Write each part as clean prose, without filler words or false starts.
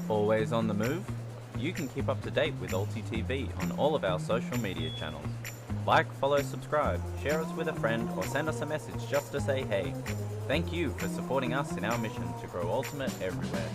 Always on the move? You can keep up to date with ULTI.TV on all of our social media channels. Like, follow, subscribe, share us with a friend, or send us a message just to say hey. Thank you for supporting us in our mission to grow Ultimate everywhere.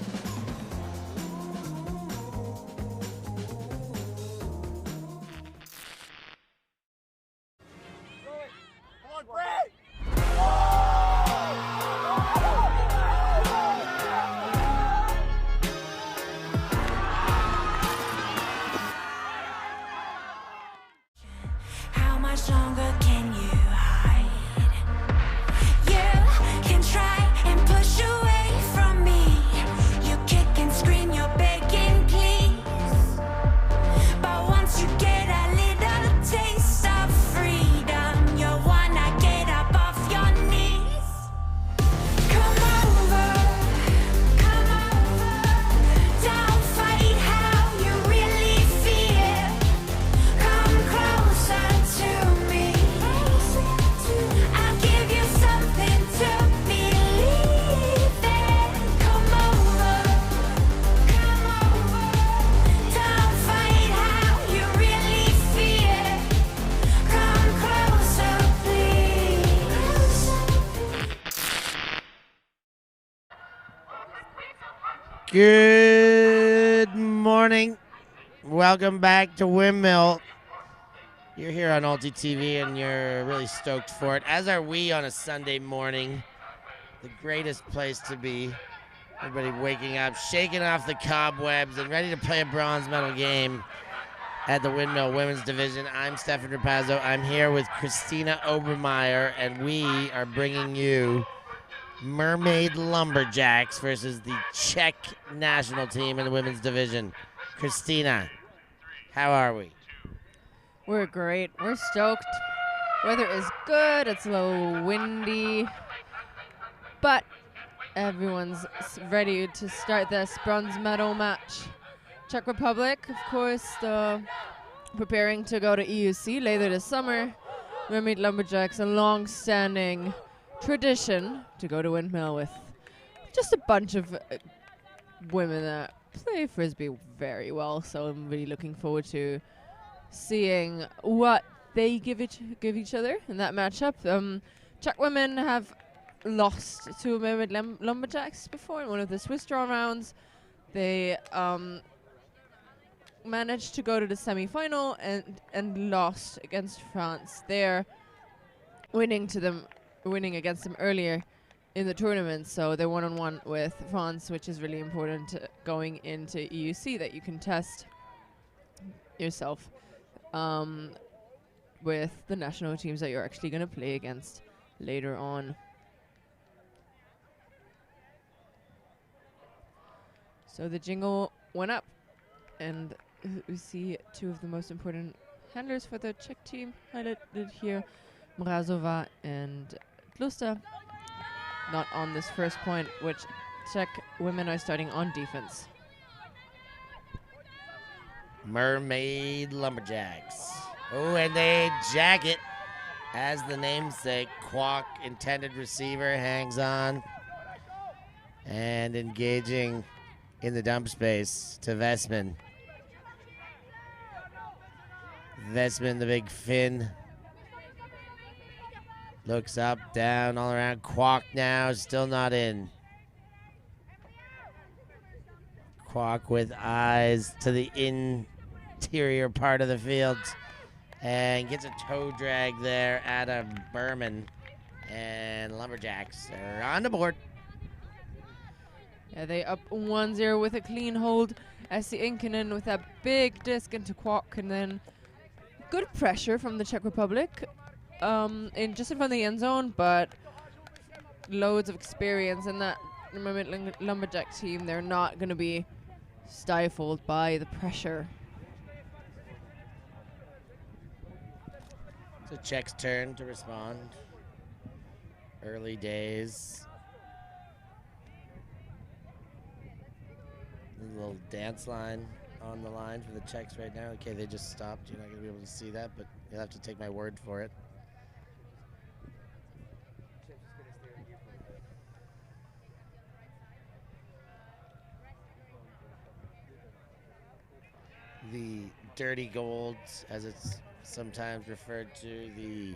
Good morning. Welcome back to Windmill. You're here on ULTI.TV and you're really stoked for it, as are we on a Sunday morning. The greatest place to be. Everybody waking up, shaking off the cobwebs, and ready to play a bronze medal game at the Windmill Women's Division. I'm Stef Pazzo. I'm here with Christina Obermeyer, and we are bringing you Mermaid Lumberjacks versus the Czech national team in the women's division. Christina, how are we? We're great. We're stoked. Weather is good. It's a little windy, but everyone's ready to start this bronze medal match. Czech Republic, of course, preparing to go to EUC later this summer. Mermaid Lumberjacks, a long-standing tradition to go to Windmill with just a bunch of women that play Frisbee very well. So I'm really looking forward to seeing what they give each other in that matchup. Czech women have lost to Mermaid Lumberjacks before in one of the Swiss draw rounds. They managed to go to the semi-final and lost against France. They're winning against them earlier in the tournament, so they're one-on-one with France, which is really important going into EUC, that you can test yourself with the national teams that you're actually going to play against later on. So the jingle went up, and we see two of the most important handlers for the Czech team highlighted here, Mrazova and Kluster, not on this first point, which Czech women are starting on defense. Mermaid Lumberjacks. Oh, and they jack it, as the namesake. Kwok, intended receiver, hangs on. And engaging in the dump space to Vesman. Vesman, the big fin. Looks up, down, all around. Kwok now, still not in. Kwok with eyes to the interior part of the field. And gets a toe drag there out of Berman. And Lumberjacks are on the board. Yeah, they up 1-0 with a clean hold. Essie Inkinen with that big disc into Kwok, and then good pressure from the Czech Republic in just in front of the end zone, but loads of experience in that Mermaid Lumberjack team. They're not going to be stifled by the pressure. So Czech's turn to respond. Early days. A little dance line on the line for the Czechs right now. Okay, they just stopped. You're not going to be able to see that, but you'll have to take my word for it. The dirty golds, as it's sometimes referred to, the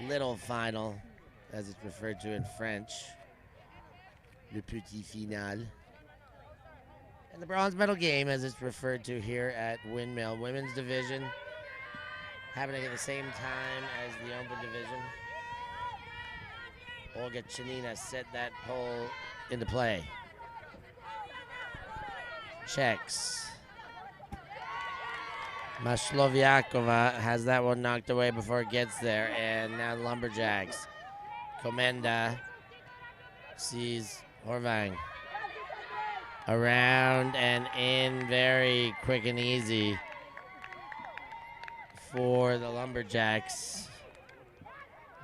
little final, as it's referred to in French, le petit final, and the bronze medal game, as it's referred to here at Windmill. Women's division happening at the same time as the open division. Olga Chanina set that pole into play. Czechs. Masloviakova has that one knocked away before it gets there, and now the Lumberjacks. Komenda sees Horvang. Around and in, very quick and easy for the Lumberjacks.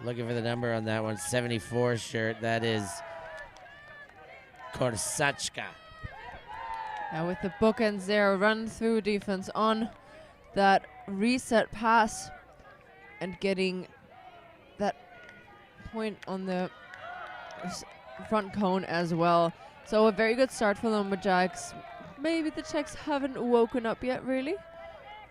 Looking for the number on that one, 74 shirt. That is Korsachka. Now with the bookends there, run through defense on that reset pass and getting that point on the front cone as well. So a very good start for Lumberjacks. Maybe the Czechs haven't woken up yet, really,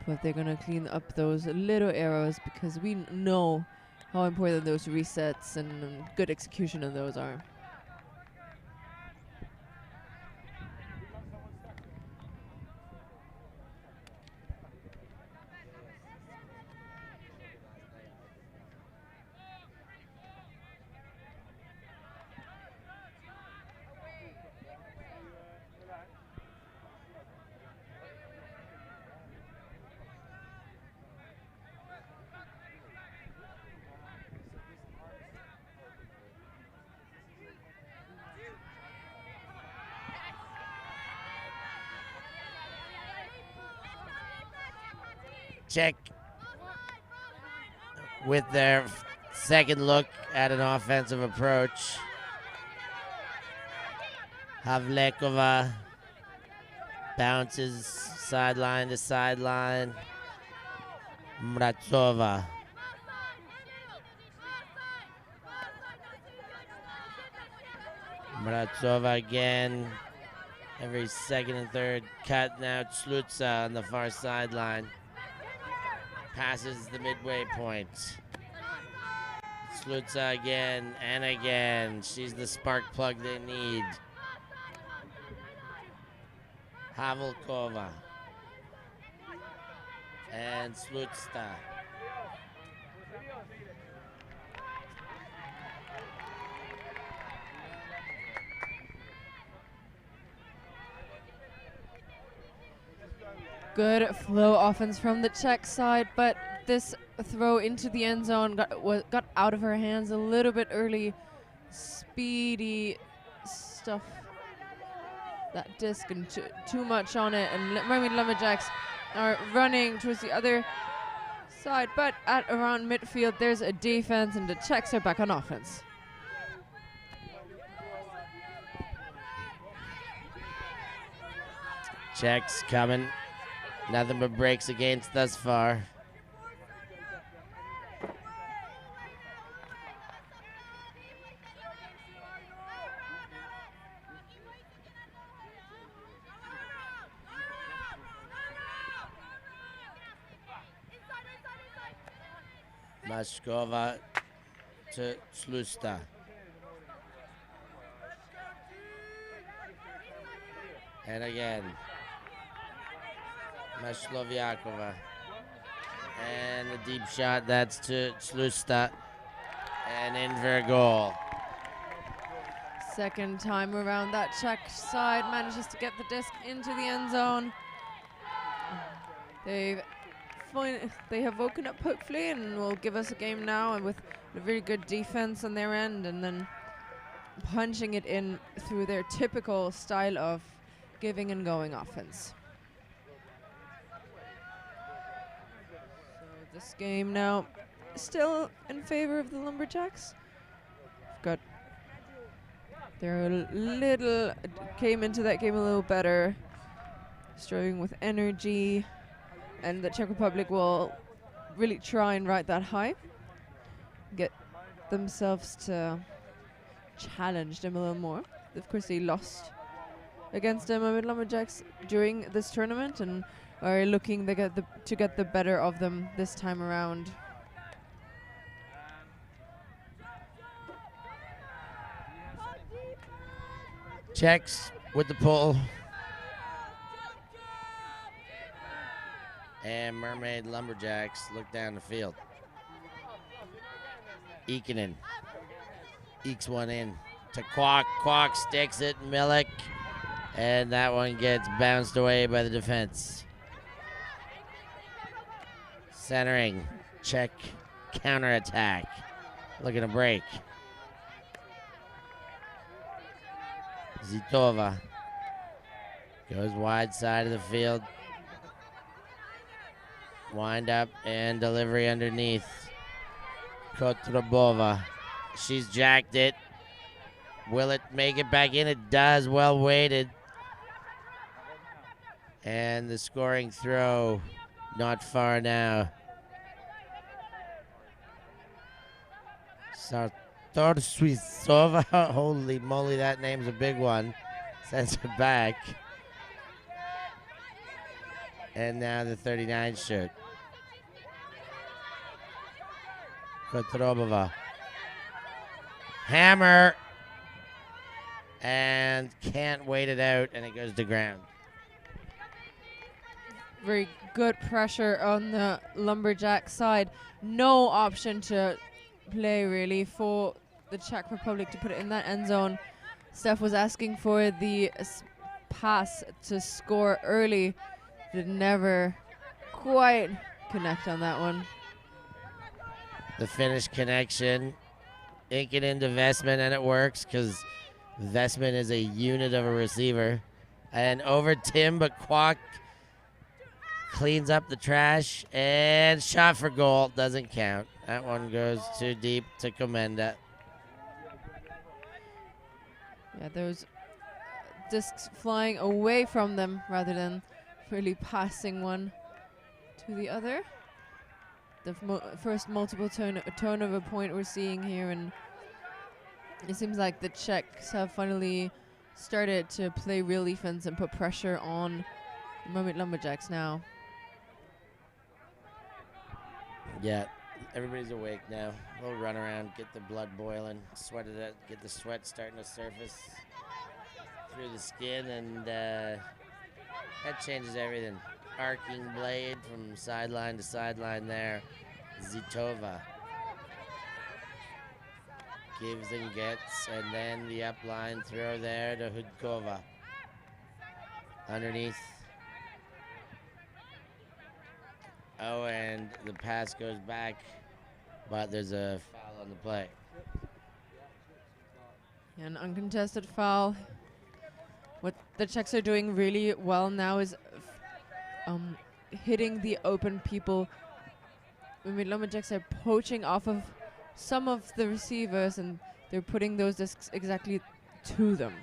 but they're going to clean up those little errors because we know how important those resets and good execution of those are. Czech with their second look at an offensive approach. Havlekova bounces sideline to sideline. Mrazova. Mrazova again. Every second and third cut now. Slutsa on the far sideline. Passes the midway point. Slutsa again and again. She's the spark plug they need. Havelkova. And Slutsa. Good flow offense from the Czech side, but this throw into the end zone got out of her hands a little bit early. Speedy stuff. That disc and too much on it, and Mermaid Lumberjacks are running towards the other side, but at around midfield there's a defense and the Czechs are back on offense. Czechs coming. Nothing but breaks against thus far. Mashkova to Slusta. And again. Masloviakova. And a deep shot, that's to Slusta. And in for a goal. Second time around, that Czech side manages to get the disc into the end zone. They've point, they have woken up hopefully and will give us a game now, and with a very good defense on their end, and then punching it in through their typical style of giving and going offense. So this game now still in favor of the Lumberjacks. They're a little, came into that game a little better, struggling with energy, and the Czech Republic will really try and ride that high, get themselves to challenge them a little more. Of course, they lost against the Mermaid Lumberjacks during this tournament and are looking to get the better of them this time around. Czechs with the pull. And Mermaid Lumberjacks look down the field. Eakinen ekes one in to Kwok. Kwok sticks it, Milik. And that one gets bounced away by the defense. Centering, Czech counterattack. Looking to break. Zitova goes wide side of the field. Wind up and delivery underneath. Kotrobova. She's jacked it. Will it make it back in? It does. Well weighted. And the scoring throw not far now. Sartorsuisova. Holy moly, that name's a big one. Sends it back. And now the 39 shirt. Kotrobova. Hammer. And can't wait it out, and it goes to ground. Very good pressure on the Lumberjack side. No option to play really for the Czech Republic to put it in that end zone. Stef was asking for the pass to score early. Did never quite connect on that one. The Finnish connection. Ink it into Vestman, and it works because Vestman is a unit of a receiver. And over Tim, but Kwok cleans up the trash, and shot for goal. Doesn't count. That one goes too deep to Komenda. Yeah, those discs flying away from them rather than really passing one to the other. The first multiple turnover point we're seeing here, and it seems like the Czechs have finally started to play real defense and put pressure on the Mermaid Lumberjacks now. Yeah, everybody's awake now. We'll run around, get the blood boiling, sweat it out, get the sweat starting to surface through the skin, and that changes everything. Arcing blade from sideline to sideline there. Zitova gives and gets, and then the upline throw there to Hudkova. Underneath. Oh, and the pass goes back, but there's a foul on the play. An uncontested foul. What the Czechs are doing really well now is hitting the open people. I mean, Lumberjacks are poaching off of some of the receivers, and they're putting those discs exactly to them.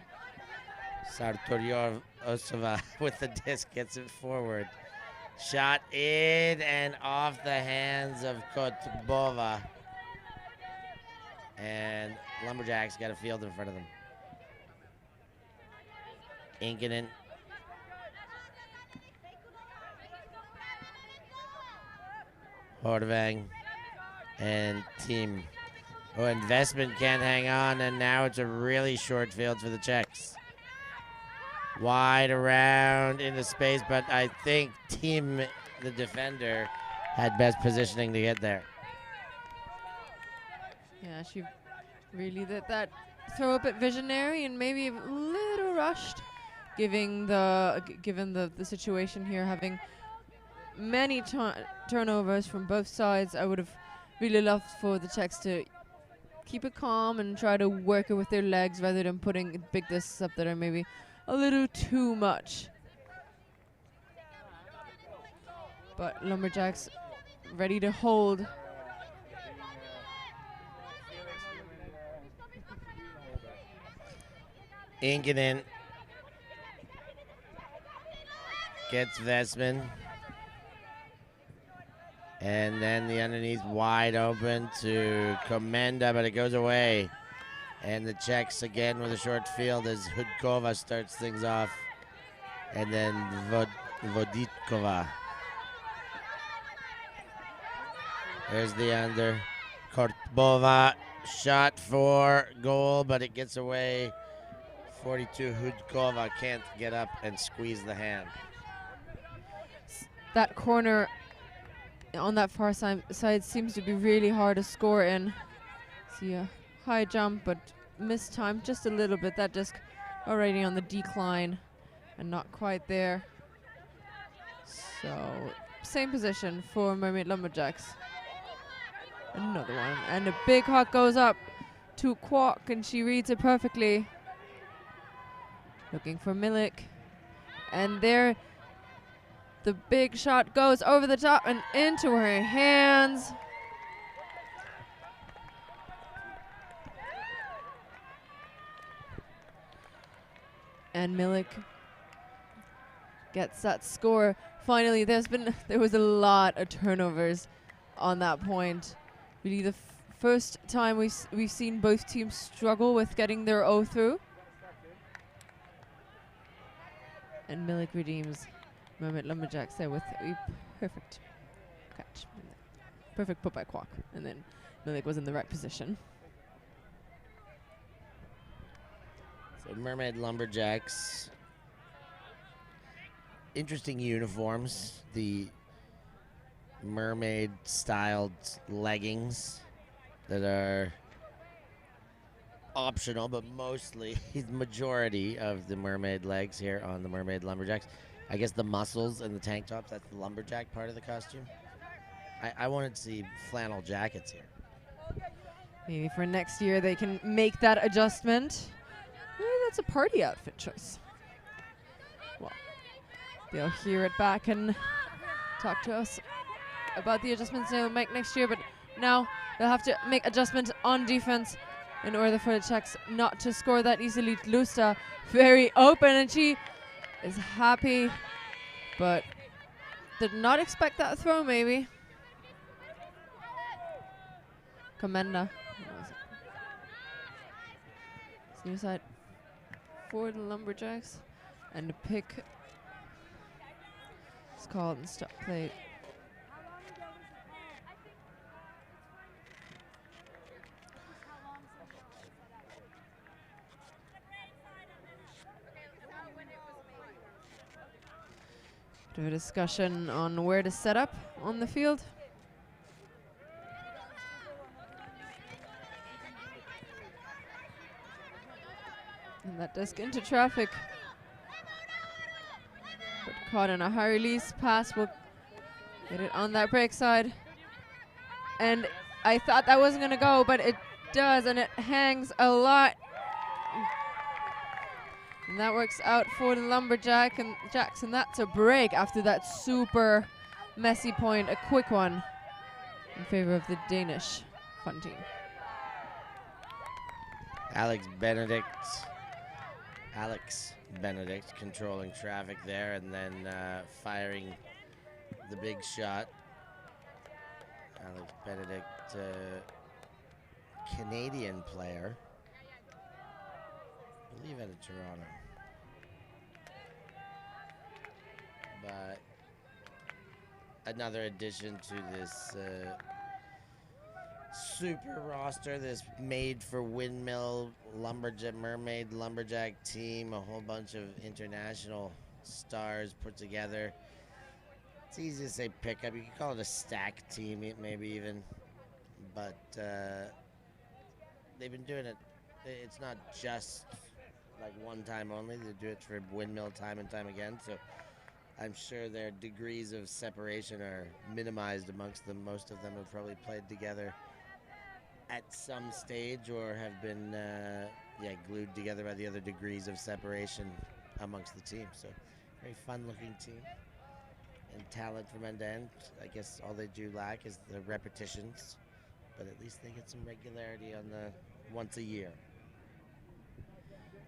Sartoriosova with the disc gets it forward. Shot in and off the hands of Kotbova. And Lumberjacks got a field in front of them. Inkinen. Hordevang and team. Oh, investment can't hang on, and now it's a really short field for the Czechs. Wide around into space, but I think team, the defender, had best positioning to get there. Yeah, she really did that throw a bit visionary and maybe a little rushed, given the situation here, having many turnovers from both sides. I would have really loved for the Czechs to keep it calm and try to work it with their legs rather than putting big discs up that are maybe a little too much. But Lumberjacks ready to hold. Inkinen gets Vesman. And then the underneath wide open to Komenda, but it goes away. And the Czechs again with a short field as Hudkova starts things off. And then Voditkova. There's the under. Kortbova shot for goal, but it gets away. 42 Hudkova can't get up and squeeze the hand. That corner on that far side seems to be really hard to score in. See a high jump, but missed time just a little bit. That disc already on the decline and not quite there. So same position for Mermaid Lumberjacks. Another one, and a big hot goes up to Kwok, and she reads it perfectly. Looking for Milik, and there the big shot goes over the top and into her hands. And Milik gets that score. Finally, there was a lot of turnovers on that point. Really the first time we've seen both teams struggle with getting their O through. And Milik redeems Mermaid Lumberjacks there with a perfect catch. Perfect put by Kwok. And then Milik was in the right position. So Mermaid Lumberjacks. Interesting uniforms. The mermaid styled leggings that are optional, but mostly the majority of the mermaid legs here on the Mermaid Lumberjacks. I guess the muscles and the tank tops, that's the lumberjack part of the costume. I wanted to see flannel jackets here. Maybe for next year they can make that adjustment. Maybe that's a party outfit choice. Well, they'll hear it back and talk to us about the adjustments they'll make next year, but now they'll have to make adjustments on defense in order for the Czechs not to score that easily. Lusta very open, and she is happy, but did not expect that throw maybe. Komenda. It's near side for the Lumberjacks, and the pick is called and stop play. Bit of a discussion on where to set up on the field. And that disc into traffic. But caught in a high release pass will get it on that break side. And I thought that wasn't gonna go, but it does, and it hangs a lot. And that works out for the Lumberjack and Jackson. That's a break after that super messy point, a quick one in favor of the Danish fun team. Alex Benedict controlling traffic there, and then firing the big shot. Alex Benedict, Canadian player, I believe out of Toronto. But another addition to this super roster, this made for Windmill Mermaid Lumberjack team, a whole bunch of international stars put together. It's easy to say pickup. You can call it a stack team, maybe even. But they've been doing it. It's not just like one time only. They do it for Windmill time and time again. So I'm sure their degrees of separation are minimized amongst them. Most of them have probably played together at some stage or have been glued together by the other degrees of separation amongst the team. So very fun looking team and talent from end to end. I guess all they do lack is the repetitions, but at least they get some regularity on the once a year.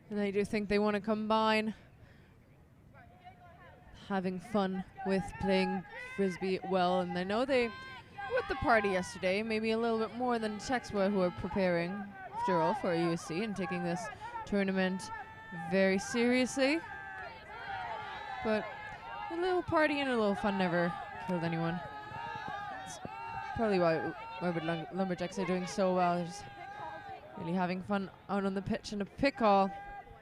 And I do think they want to combine having fun with playing Frisbee well. And I know they, with the party yesterday, maybe a little bit more than the Czechs were, who are preparing, after all, for USC and taking this tournament very seriously. But a little party and a little fun never killed anyone. It's probably why Lumberjacks are doing so well. They're just really having fun out on the pitch, and a pick call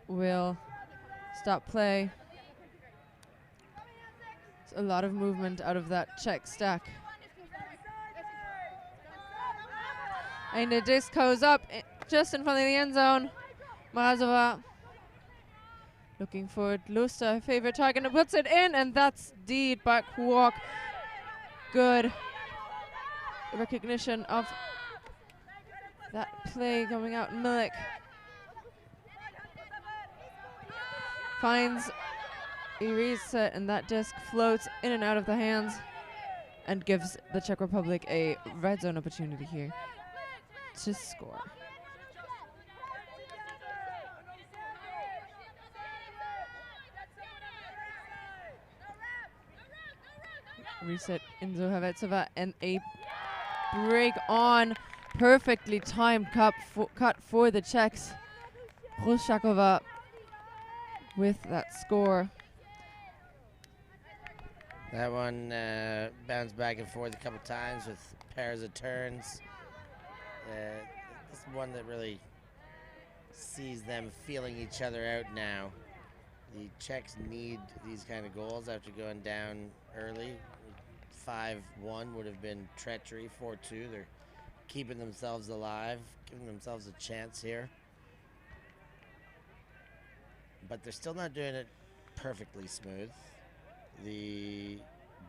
will stop play. It's a lot of movement out of that Czech stack. And the disc goes up just in front of the end zone. Mrazova looking for Lusta, favorite target, and puts it in, and that's deed back walk. Good recognition of that play coming out. Milik finds a reset, and that disc floats in and out of the hands and gives the Czech Republic a red zone opportunity here to score. Reset in Zohavetsova, and a break on, perfectly timed cut for the Czechs. Rushakova with that score. That one bounced back and forth a couple times with pairs of turns. This is one that really sees them feeling each other out now. The Czechs need these kind of goals after going down early. 5-1 would have been treachery. 4-2, they're keeping themselves alive, giving themselves a chance here. But they're still not doing it perfectly smooth. The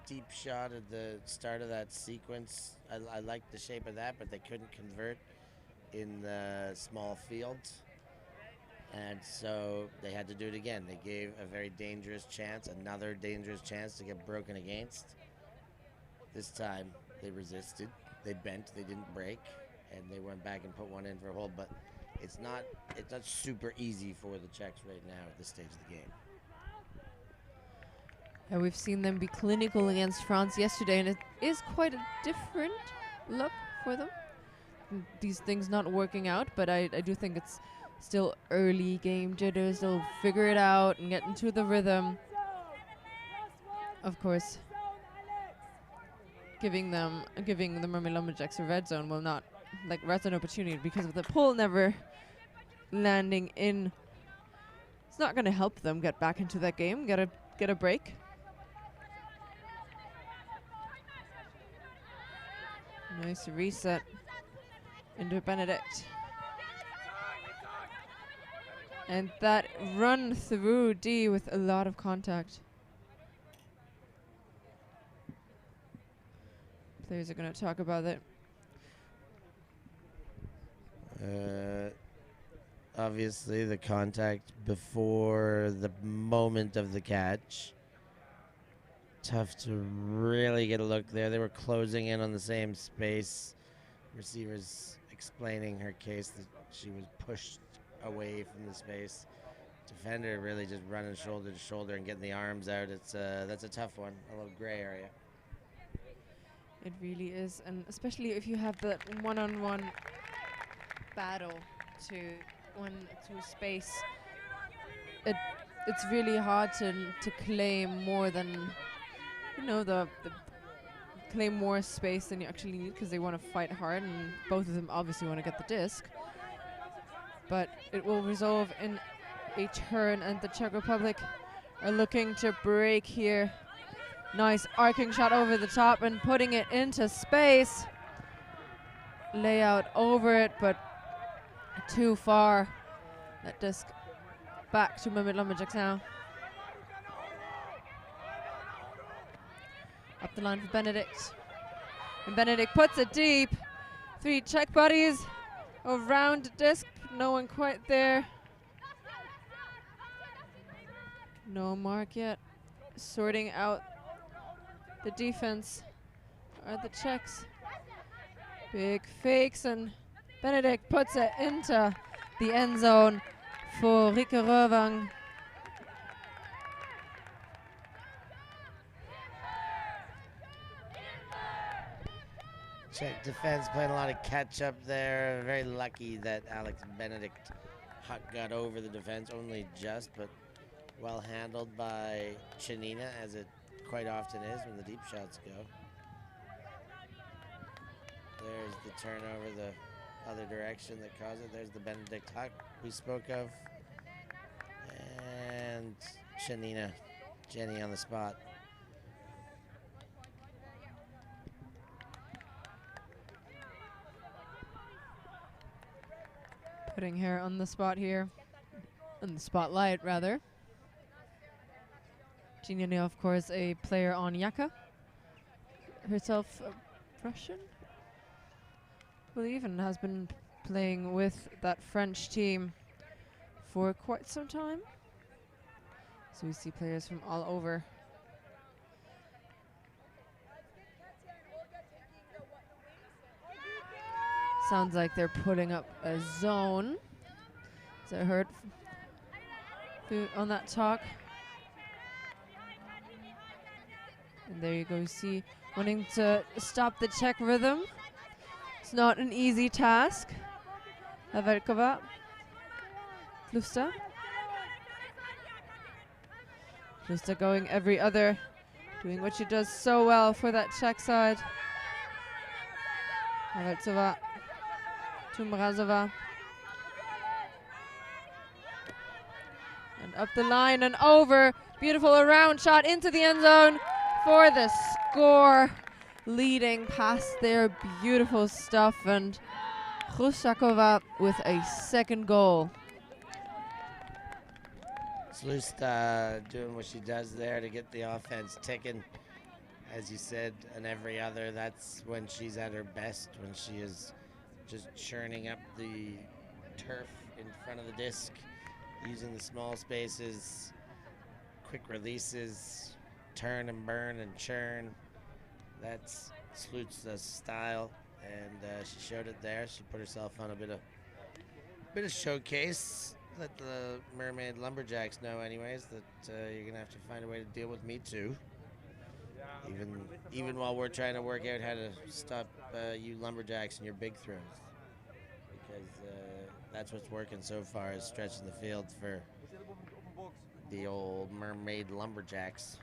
deep shot at the start of that sequence, I liked the shape of that, but they couldn't convert in the small field. And so they had to do it again. They gave a very dangerous chance, another dangerous chance to get broken against. This time they resisted, they bent, they didn't break, and they went back and put one in for a hold. But it's not super easy for the Czechs right now at this stage of the game. And we've seen them be clinical against France yesterday, and it is quite a different look for them. These things not working out, but I do think it's still early game jitters. They'll figure it out and get into the rhythm. Of course, giving the Mermaid Lumberjacks a red zone will not, like, red zone opportunity, because of the pull never landing in. It's not going to help them get back into that game, get a break. Nice reset into Benedict. And that run through D with a lot of contact. Players are going to talk about it. Obviously, the contact before the moment of the catch. Tough to really get a look there. They were closing in on the same space. Receivers explaining her case that she was pushed away from the space. Defender really just running shoulder to shoulder and getting the arms out. That's a tough one, a little gray area. It really is, and especially if you have that one-on-one battle to space, it's really hard to claim more than, the claim more space than you actually need, because they want to fight hard, and both of them obviously want to get the disc. But it will resolve in a turn, and the Czech Republic are looking to break here. Nice arcing shot over the top and putting it into space. Layout over it, but too far. That disc back to Mermaid Lumberjacks now. Up the line for Benedict. And Benedict puts it deep. 3 Czech bodies around the disc. No one quite there. No mark yet. Sorting out the defense are the Czechs. Big fakes, and Benedict puts it into the end zone for Rike Røvang. Czech defense playing a lot of catch up there. Very lucky that Alex Benedict got over the defense, only just, but well handled by Chanina, as it quite often is when the deep shots go. There's the turnover the other direction that caused it. There's the Benedict huck we spoke of. And Chanina, Jenny on the spot. Putting her on the spot here. On the spotlight, rather. Gina, of course, a player on Yaka. Herself Russian, I believe, and has been playing with that French team for quite some time. So we see players from all over. Sounds like they're putting up a zone. As I heard on that talk. And there you go, you see, wanting to stop the Czech rhythm. It's not an easy task. Havelkova. Klusta. Klusta going every other, doing what she does so well for that Czech side. Havelcova. Tumrazova. And up the line and over. Beautiful around shot into the end zone for the score. Leading past there. Beautiful stuff. And Hrushakova with a second goal. Slusta doing what she does there to get the offense ticking. As you said, and every other, that's when she's at her best, when she is just churning up the turf in front of the disc, using the small spaces, quick releases, turn and burn and churn. That's Slusta's style, and she showed it there. She put herself on a bit of showcase. Let the Mermaid Lumberjacks know anyways that you're gonna have to find a way to deal with me too. Even while we're trying to work out how to stop you Lumberjacks and your big throws, because that's what's working so far, is stretching the field for the old Mermaid Lumberjacks.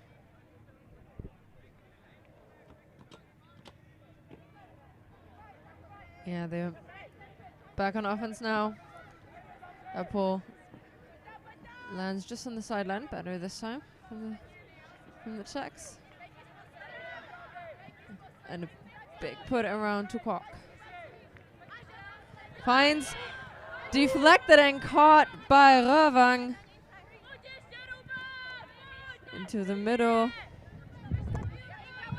Yeah, they're back on offense now. That ball lands just on the sideline, better this time from the Czechs. And a big put around to Kwok. Finds, deflected and caught by Røvang. Into the middle.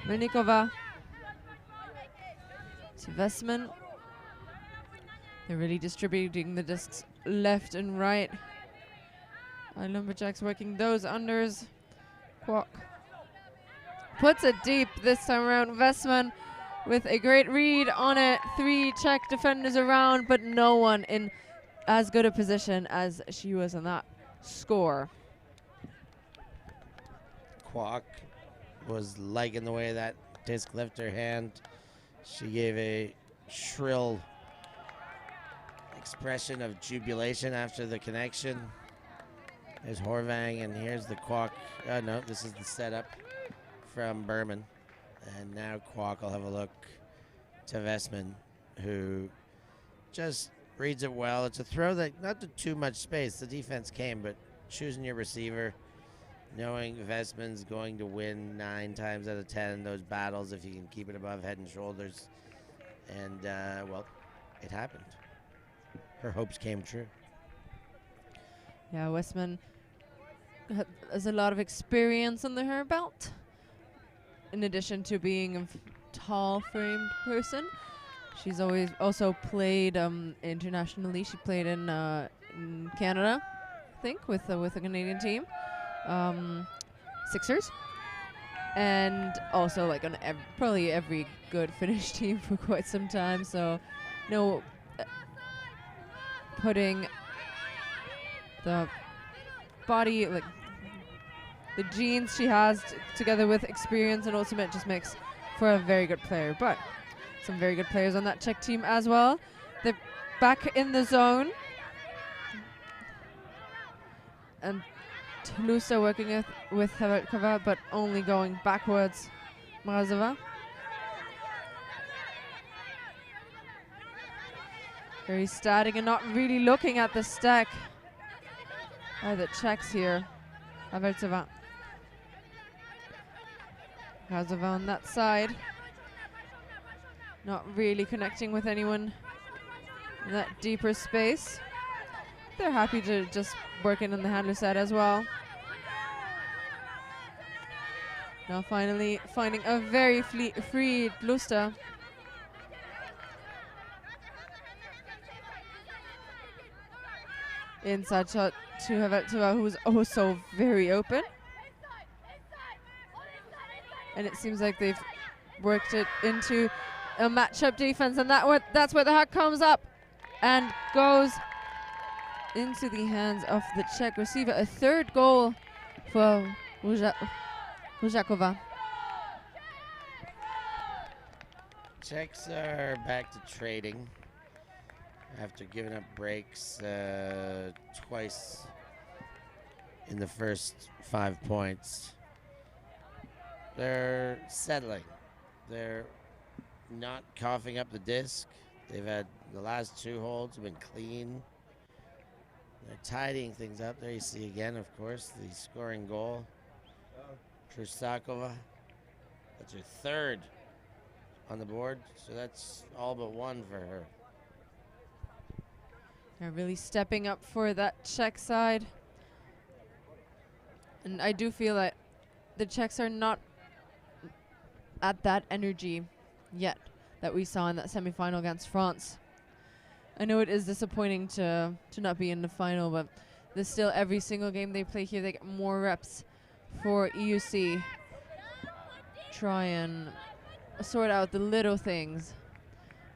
Melnikova. To Westman. They're really distributing the discs left and right. Our Lumberjacks working those unders. Kwok puts it deep this time around. Westman with a great read on it. 3 Czech defenders around, but no one in as good a position as she was on that score. Kwok was liking the way that disc left her hand. She gave a shrill expression of jubilation after the connection. There's Horvang, and here's the Kwok. No, this is the setup from Berman. And now Kwok will have a look to Westman, who just reads it well. It's a throw that not to too much space. The defense came, but choosing your receiver, knowing Westman's going to win 9 times out of 10 those battles if you can keep it above head and shoulders. And, well, it happened. Her hopes came true. Yeah, Westman has a lot of experience under her belt. in addition to being a tall-framed person, she's always also played internationally. She played in Canada, I think, with a Canadian team, Sixers, and also like on probably every good Finnish team for quite some time. So, putting the body, like the genes she has together with experience and ultimate, just makes for a very good player. But some very good players on that Czech team as well. They're back in the zone. And Lusa working with Havelkova, but only going backwards. Mrazova. Very static and not really looking at the stack. The Czechs here. Havelkova. Mrazova on that side. Not really connecting with anyone in that deeper space. They're happy to just work in on the handler side as well. Now finally finding a very free Lusta. Inside shot to Havelkova, who's also very open. And it seems like they've worked it into a matchup defense, and that's where the huck comes up and goes into the hands of the Czech receiver. A third goal for Lužáková. Czechs are back to trading after giving up breaks twice in the first 5 points. They're settling. They're not coughing up the disc. They've had the last 2 holds have been clean. They're tidying things up. There you see again, of course, the scoring goal. Trusakova. That's her 3rd on the board, so that's all but 1 for her. They're really stepping up for that Czech side. And I do feel that the Czechs are not at that energy yet that we saw in that semifinal against France. I know it is disappointing to not be in the final, but there's still every single game they play here, they get more reps for EUC. Try and sort out the little things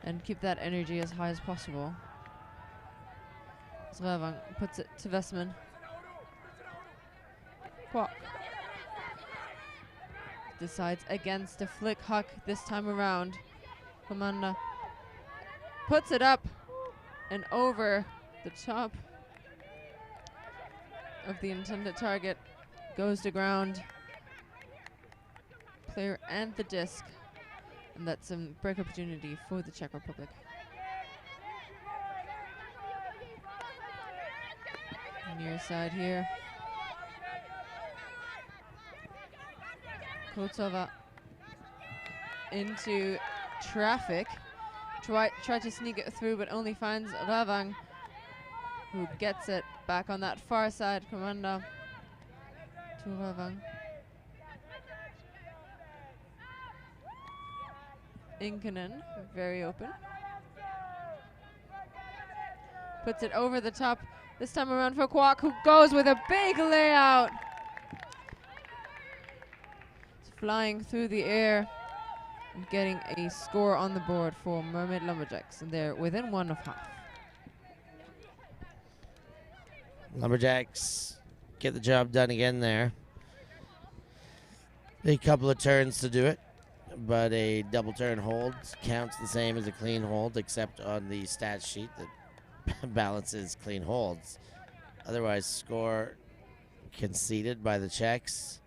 and keep that energy as high as possible. Zravang puts it to Westman. Kwok decides against a flick huck this time around. Commander puts it up and over the top of the intended target. Goes to ground. Player and the disc. And that's a break opportunity for the Czech Republic. Near side here. Kotova into traffic. Try to sneak it through, but only finds Ravang, who gets it back on that far side. Commander to Ravang. Inkinen, very open. Puts it over the top. This time around for Kwok, who goes with a big layout. It's flying through the air and getting a score on the board for Mermaid Lumberjacks, and they're within 1 of half. Lumberjacks get the job done again there. A couple of turns to do it, but a double turn hold counts the same as a clean hold, except on the stat sheet that balances clean holds. Otherwise, score conceded by the Czechs.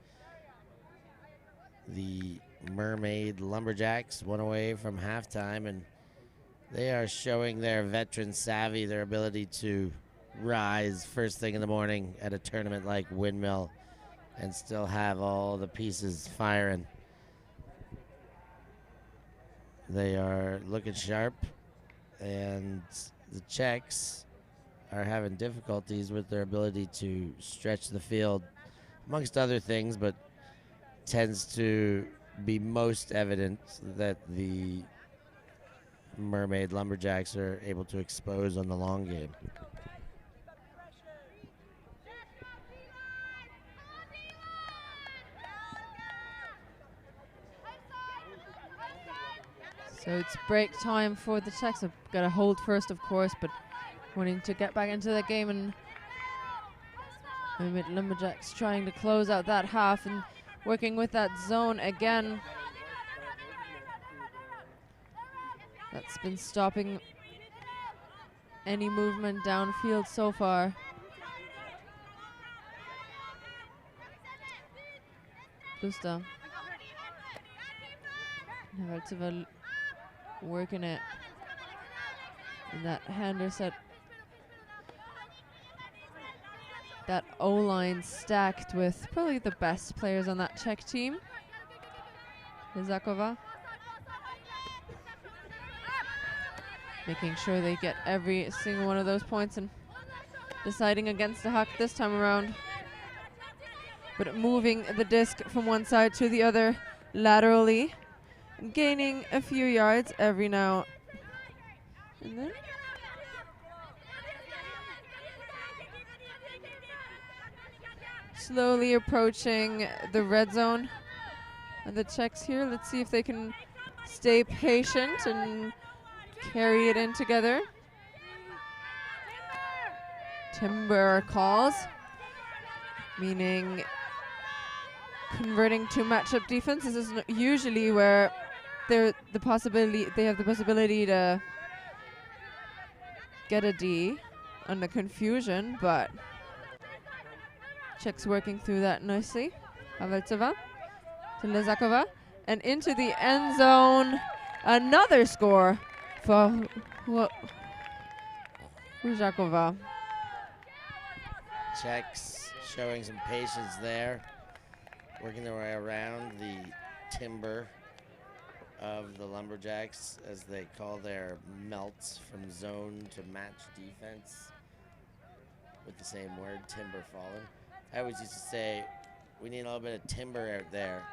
The Mermaid Lumberjacks 1 away from halftime, and they are showing their veteran savvy, their ability to rise first thing in the morning at a tournament like Windmill and still have all the pieces firing. They are looking sharp, and the Czechs are having difficulties with their ability to stretch the field, amongst other things, but tends to be most evident that the Mermaid Lumberjacks are able to expose on the long game. So it's break time for the Czechs. I've got to hold first, of course, but wanting to get back into the game, and Mermaid Lumberjacks trying to close out that half and working with that zone again. That's been stopping any movement downfield so far. Lusta. Neveltseva working it. And that hander set. That O-line stacked with probably the best players on that Czech team. Lizakova. Making sure they get every single one of those points and deciding against the huck this time around. But moving the disc from one side to the other laterally, gaining a few yards every now and then. Slowly approaching the red zone. And the Czechs here, let's see if they can stay patient and carry it in together. Timber calls, meaning converting to matchup defense. This is usually where they have the possibility to get a D on the confusion, but Czechs working through that nicely. Haveltseva to Lizakova and into the end zone. Another score for Lizakova. Czechs showing some patience there, working their way around the timber of the Lumberjacks, as they call their melts from zone to match defense, with the same word, timber falling. I always used to say, we need a little bit of timber out there.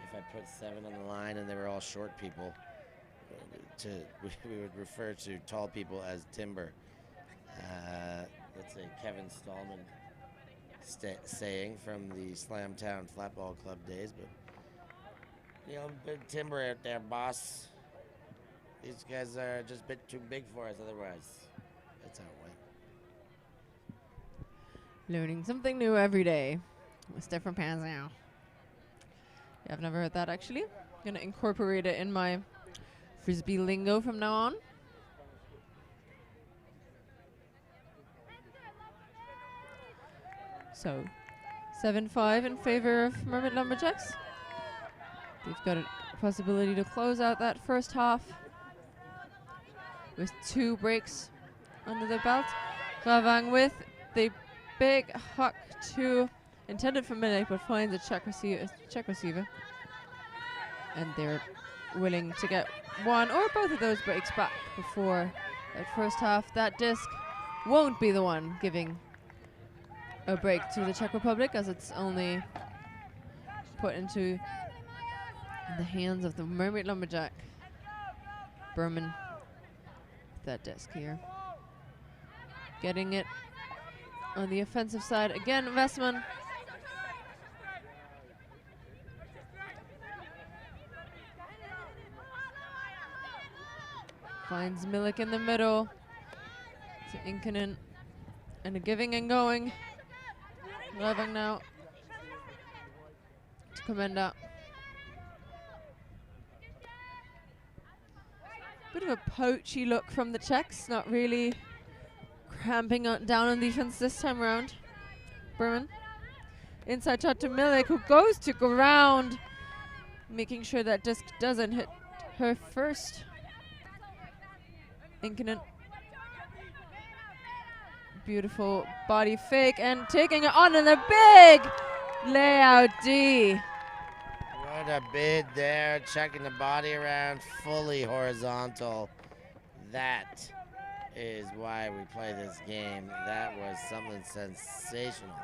If I put 7 on the line and they were all short people, we would refer to tall people as timber. That's a Kevin Stallman saying from the Slamtown Flatball Club days, but you know, a bit of timber out there, boss. These guys are just a bit too big for us otherwise. That's how it went. Learning something new every day with Stef Pazzo. Yeah, I've never heard that actually. Gonna incorporate it in my Frisbee lingo from now on. So, 7-5 in favor of Mermaid Lumberjacks. They've got a possibility to close out that first half with 2 breaks under their belt. Ravang with the big huck to intended for Milik, but finds a Czech receiver. And they're willing to get one or both of those breaks back before that first half. That disc won't be the one giving a break to the Czech Republic, as it's only put into the hands of the Mermaid Lumberjack. Berman, that disc here. Getting it on the offensive side. Again, Vestman. Finds Milik in the middle. To Inkinen. And a giving and going. Loving now. To Komenda. Bit of a poachy look from the Czechs. Not really cramping down on defense this time around. Berman. Inside shot to Milik, who goes to ground. Making sure that disc doesn't hit her first. Inkinen. Beautiful body fake and taking it on in a big layout D. What a bid there, checking the body around, fully horizontal. That is why we play this game. That was something sensational.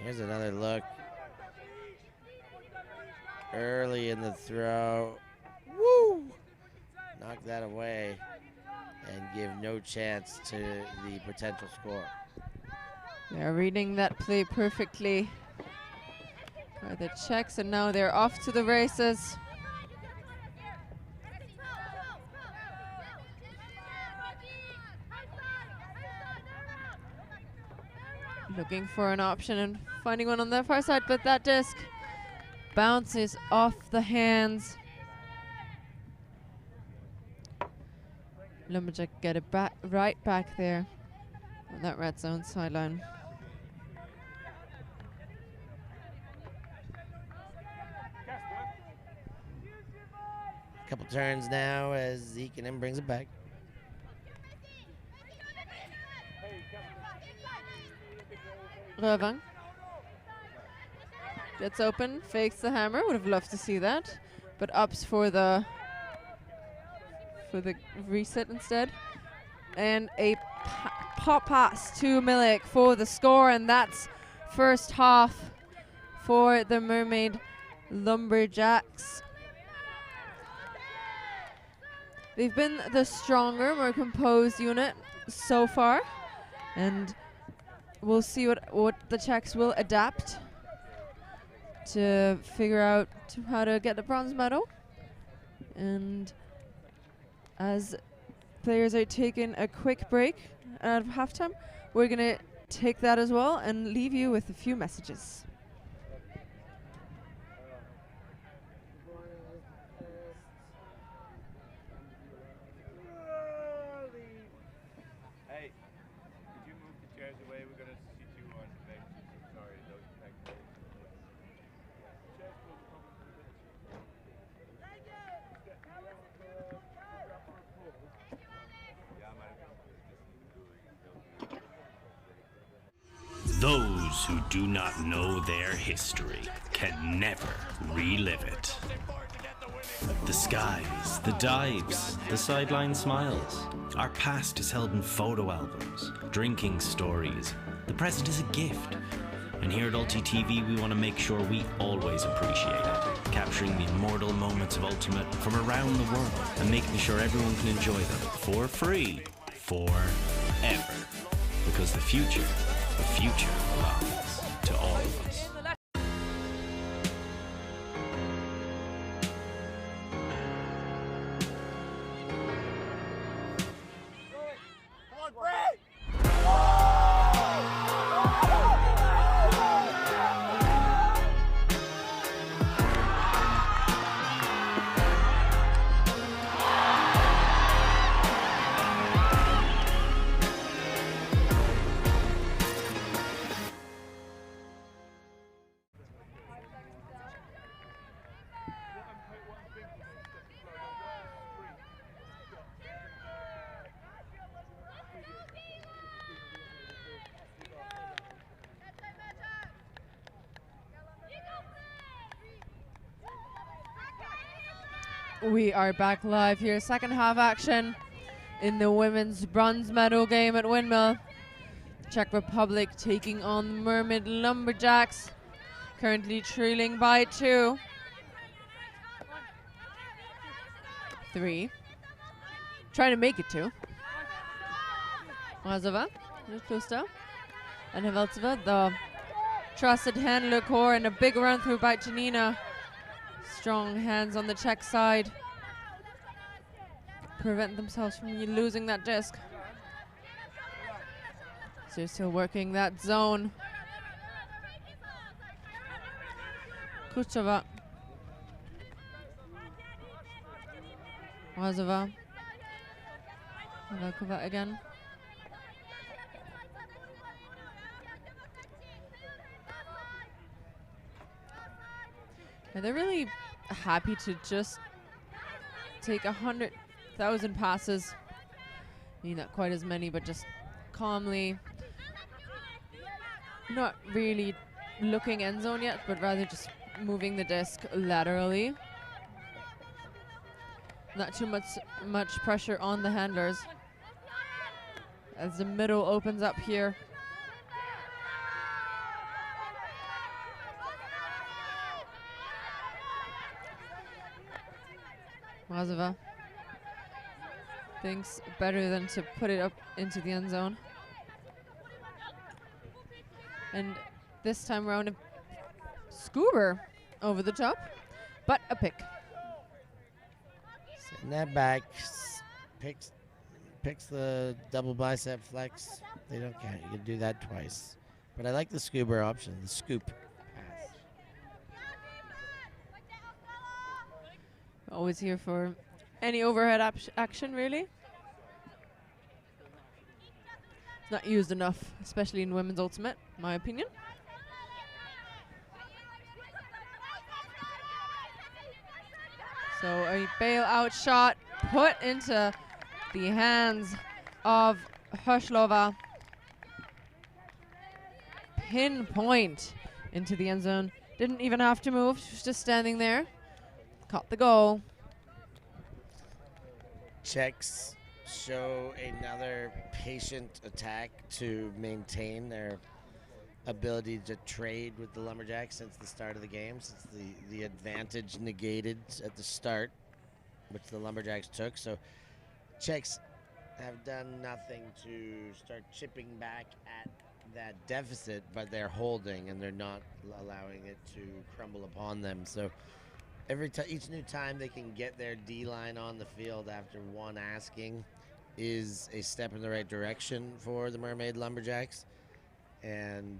Here's another look. early in the throw. Woo! Knock that away and give no chance to the potential score. They're reading that play perfectly. The Czechs, and now they're off to the races. Looking for an option and finding one on the far side, but that disc bounces off the hands. Lumberjack get it back, right back there on that red zone sideline. Couple turns now as Zekinen brings it back. Rövang gets open, fakes the hammer. Would have loved to see that, but opts for the reset instead. And a pop pass to Milik for the score, and that's first half for the Mermaid Lumberjacks. They've been the stronger, more composed unit so far, and we'll see what the Czechs will adapt to figure out how to get the bronze medal. And as players are taking a quick break at halftime, we're going to take that as well and leave you with a few messages. Those who do not know their history can never relive it. The skies, the dives, the sideline smiles. Our past is held in photo albums, drinking stories. The present is a gift. And here at ULTI.TV, we want to make sure we always appreciate it, capturing the immortal moments of Ultimate from around the world and making sure everyone can enjoy them for free, forever. Because the future belongs to all of us. We are back live here, second half action in the women's bronze medal game at Windmill. Czech Republic taking on the Mermaid Lumberjacks, currently trailing by 2. 3. Trying to make it 2. Mazova, Klusta, and Haveltseva, the trusted handler core, and a big run through by Janina. Strong hands on the Czech side. Prevent themselves from losing that disc. So they're still working that zone. Kuchova. Wazova. Velkova again. And they're really happy to just take 100,000 passes. I mean, not quite as many, but just calmly. Not really looking end zone yet, but rather just moving the disc laterally. Not too much pressure on the handlers. As the middle opens up here. Mrazova thinks better than to put it up into the end zone. And this time around, a scoober over the top, but a pick. Send that back. Picks the double bicep flex. They don't count. You can do that twice. But I like the scoober option, the scoop pass. Always here for any overhead action, really. It's not used enough, especially in women's ultimate, in my opinion. So a bailout shot put into the hands of Herschlova. Pinpoint into the end zone. Didn't even have to move. She was just standing there. Caught the goal. Czechs show another patient attack to maintain their ability to trade with the Lumberjacks since the start of the game, since the advantage negated at the start, which the Lumberjacks took. So Czechs have done nothing to start chipping back at that deficit, but they're holding and they're not allowing it to crumble upon them. So each new time they can get their D-line on the field after one asking is a step in the right direction for the Mermaid Lumberjacks. And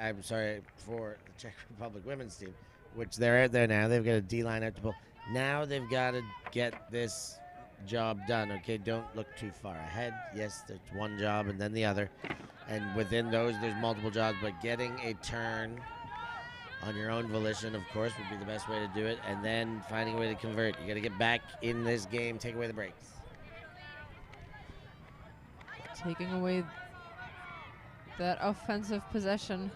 I'm sorry for the Czech Republic women's team, which they're out there now. They've got a D-line out to pull. Now they've got to get this job done, okay? Don't look too far ahead. Yes, there's one job and then the other. And within those, there's multiple jobs. But getting a turn on your own volition, of course, would be the best way to do it. And then finding a way to convert. You got to get back in this game, take away the breaks. Taking away that offensive possession.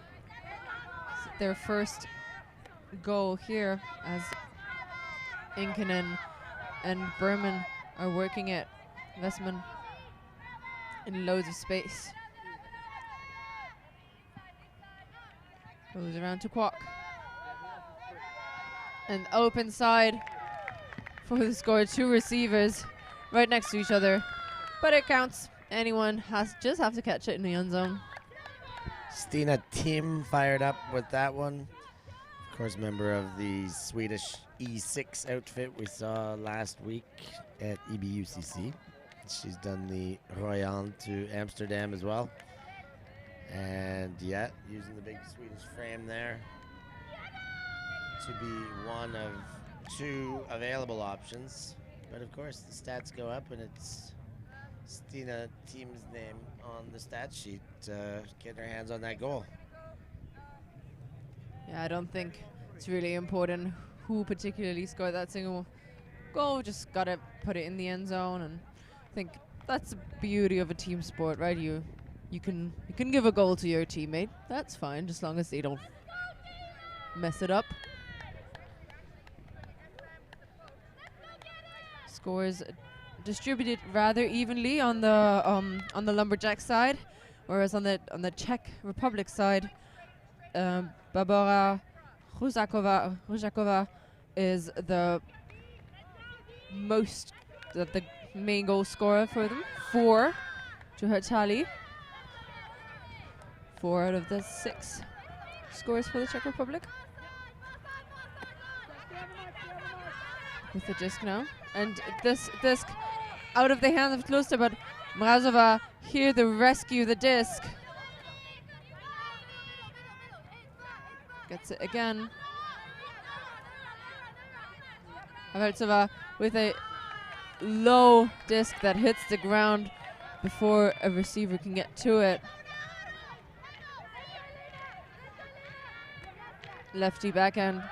Their first goal here as Inkinen and Berman are working at Westman in loads of space. Goes around to Kwok. And open side for the score. Two receivers right next to each other. But it counts. Anyone just have to catch it in the end zone. Stina Tim fired up with that one. Of course, member of the Swedish E6 outfit we saw last week at EBUCC. She's done the Royal to Amsterdam as well. And yeah, using the big Swedish frame there to be one of two available options. But of course, the stats go up and it's Stina Team's name on the stat sheet, getting her hands on that goal. Yeah, I don't think it's really important who particularly scored that single goal. Just gotta put it in the end zone, and I think that's the beauty of a team sport, right? You can give a goal to your teammate. That's fine, just long as they don't mess it up. Scores distributed rather evenly on the Lumberjack side, whereas on the Czech Republic side, Barbara Ružáková is the main goal scorer for them. 4 to her tally. 4 out of the 6 scores for the Czech Republic. With the disc now, and this disc out of the hands of Kloster, but Mrazova here to rescue the disc. Gets it again. Haveltsova with a low disc that hits the ground before a receiver can get to it. Lefty backhand.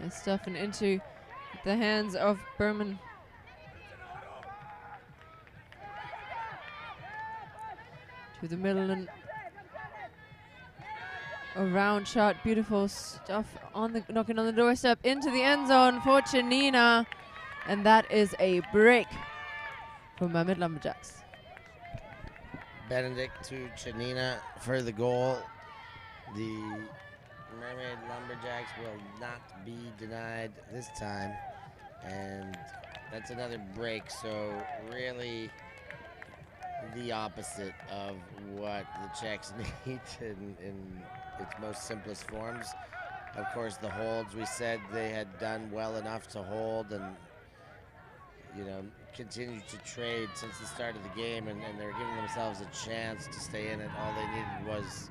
And stuffing into the hands of Berman. To the middle and a round shot, beautiful stuff on the knocking on the doorstep into the end zone for Chanina, and that is a break for Mermaid Lumberjacks. Benedict to Chanina for the goal. The Mermaid Lumberjacks will not be denied this time. And that's another break, so really the opposite of what the Czechs need in its most simplest forms. Of course, the holds, we said they had done well enough to hold and, you know, continued to trade since the start of the game, and they're giving themselves a chance to stay in it. All they needed was,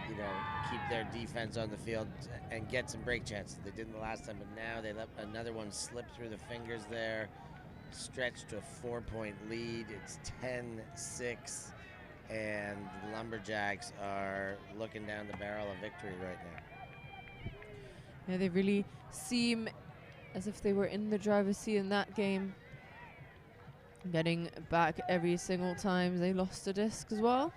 you know, keep their defense on the field and get some break chances. They didn't the last time, but now they let another one slip through the fingers there, stretched to a 4-point lead. It's 10-6, and the Lumberjacks are looking down the barrel of victory right now. Yeah, they really seem as if they were in the driver's seat in that game. Getting back every single time they lost a disc as well.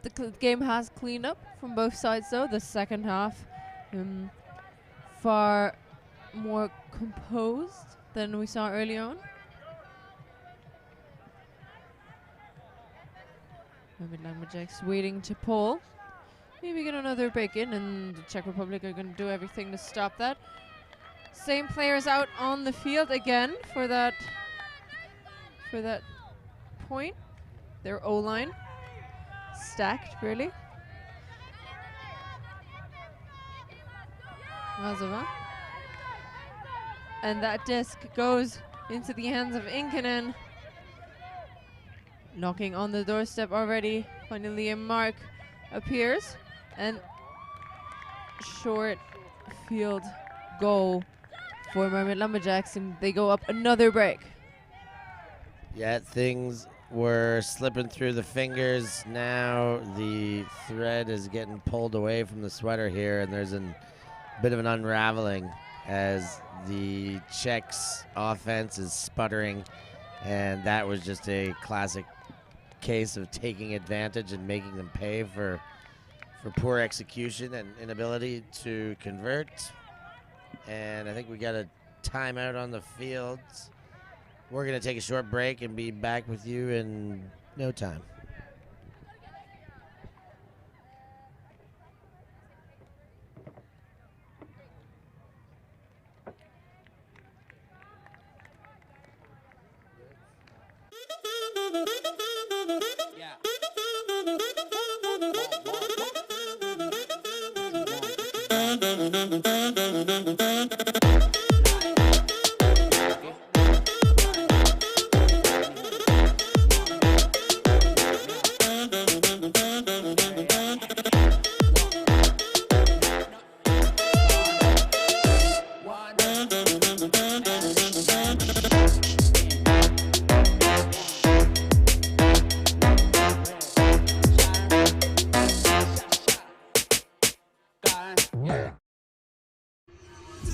The game has cleaned up from both sides though. The second half far more composed than we saw early on. Lumberjacks waiting to pull. Maybe get another break in, and the Czech Republic are going to do everything to stop that. Same players out on the field again for that point. Their O-line stacked really. Mazova. And that disc goes into the hands of Inkinen. Knocking on the doorstep already. Finally a mark appears. And short field goal for Mermaid Lumberjacks, and they go up another break. Yeah, things were slipping through the fingers. Now the thread is getting pulled away from the sweater here, and there's a bit of an unraveling as the Czechs offense is sputtering, and that was just a classic case of taking advantage and making them pay for poor execution and inability to convert. And I think we got a timeout on the field. We're going to take a short break and be back with you in no time.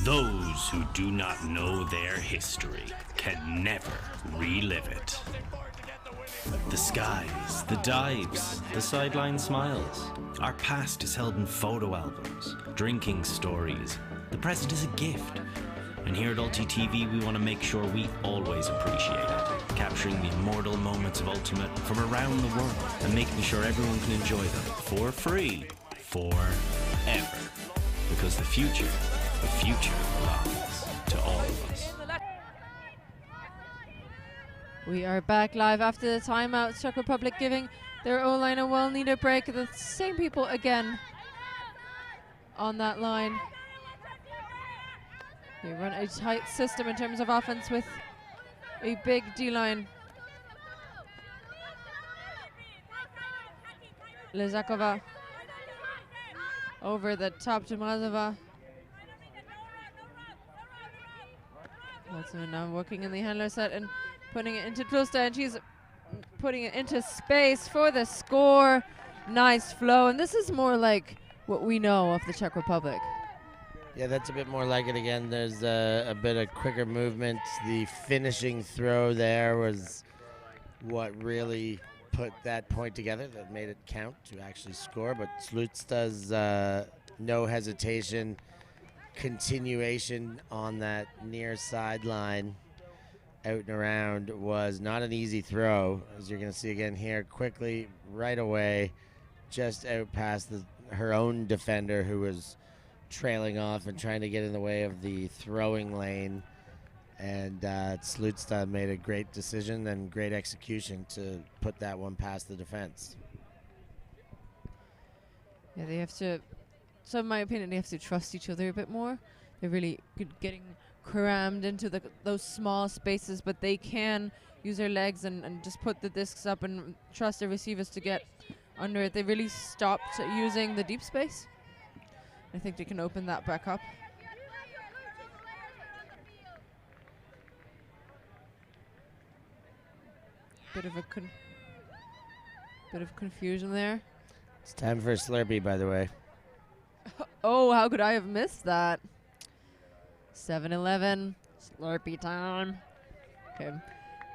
Those who do not know their history can never relive it. The skies, the dives, the sideline smiles. Our past is held in photo albums, drinking stories. The present is a gift. And here at ULTI.TV, we want to make sure we always appreciate it, capturing the immortal moments of Ultimate from around the world and making sure everyone can enjoy them for free, forever. Because the future belongs to all of us. We are back live after the timeout. Czech Republic giving their O-line a well-needed break. The same people again on that line. They run a tight system in terms of offense with a big D-line. Lezakova over the top to Mrazova. Also now working in the handler set and putting it into Tlusta, and she's putting it into space for the score. Nice flow, and this is more like what we know of the Czech Republic. Yeah, that's a bit more like it again. There's a bit of quicker movement. The finishing throw there was what really put that point together, that made it count to actually score. But Tlusta's no hesitation, continuation on that near sideline, out and around, was not an easy throw, as you're going to see again here quickly, right away, just out past the her own defender who was trailing off and trying to get in the way of the throwing lane. And Slutstad made a great decision and great execution to put that one past the defense. Yeah, they have to, so in my opinion, they have to trust each other a bit more. They're really good getting crammed into those small spaces, but they can use their legs and just put the discs up and trust their receivers to get under it. They really stopped using the deep space. I think they can open that back up. Bit of confusion there. It's time for a Slurpee, by the way. Oh, how could I have missed that? 7-Eleven, Slurpee time. Okay, I'm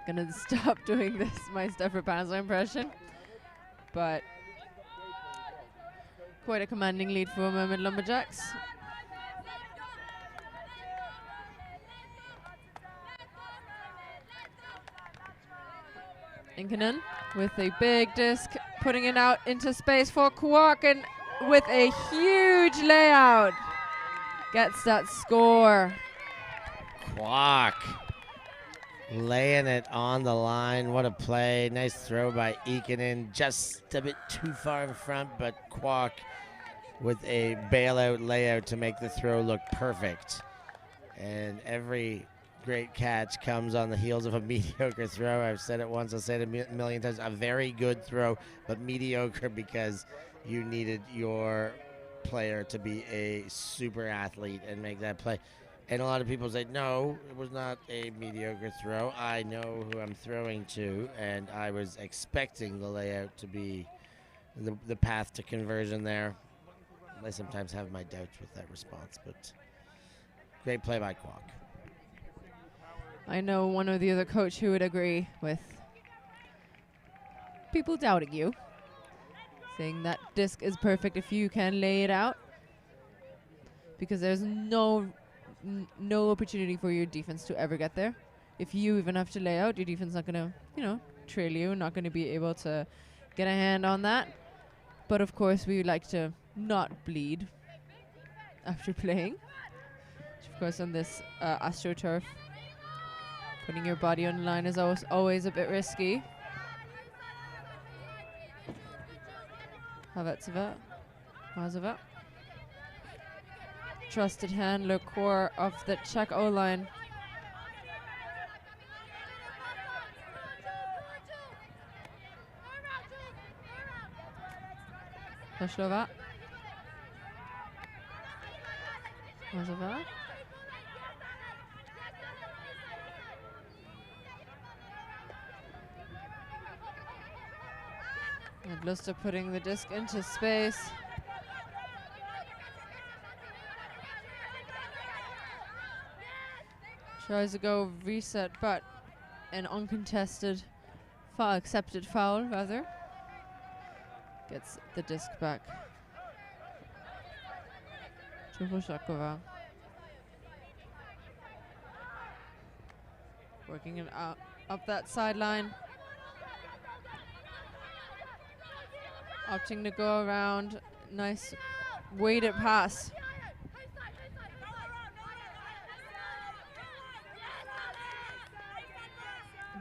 gonna stop doing this, my Stef Pazzo impression. But quite a commanding lead for Mermaid Lumberjacks. Inkinen with a big disc, putting it out into space for Kwok, and with a huge layout, gets that score. Kwok laying it on the line. What a play. Nice throw by Inkinen. Just a bit too far in front, but Kwok with a bailout layout to make the throw look perfect. And every great catch comes on the heels of a mediocre throw. I've said it once, I'll say it a million times. A very good throw, but mediocre because you needed your player to be a super athlete and make that play. And a lot of people say, no, it was not a mediocre throw. I know who I'm throwing to, and I was expecting the layout to be the path to conversion there. I sometimes have my doubts with that response, but great play by Kwok. I know one or the other coach who would agree with people doubting you, saying that disc is perfect if you can lay it out, because there's no opportunity for your defense to ever get there. If you even have to lay out, your defense not going to, trail you, not going to be able to get a hand on that. But of course, we like to not bleed after playing, which of course on this AstroTurf, putting your body on the line is always a bit risky. Mazova. Trusted handler core of the Czech O-line. Mazova. And Luster putting the disc into space. Tries to go reset, but an uncontested accepted foul, rather. Gets the disc back. Chuposhakova. Working it out up that sideline. Opting to go around. Nice weighted pass.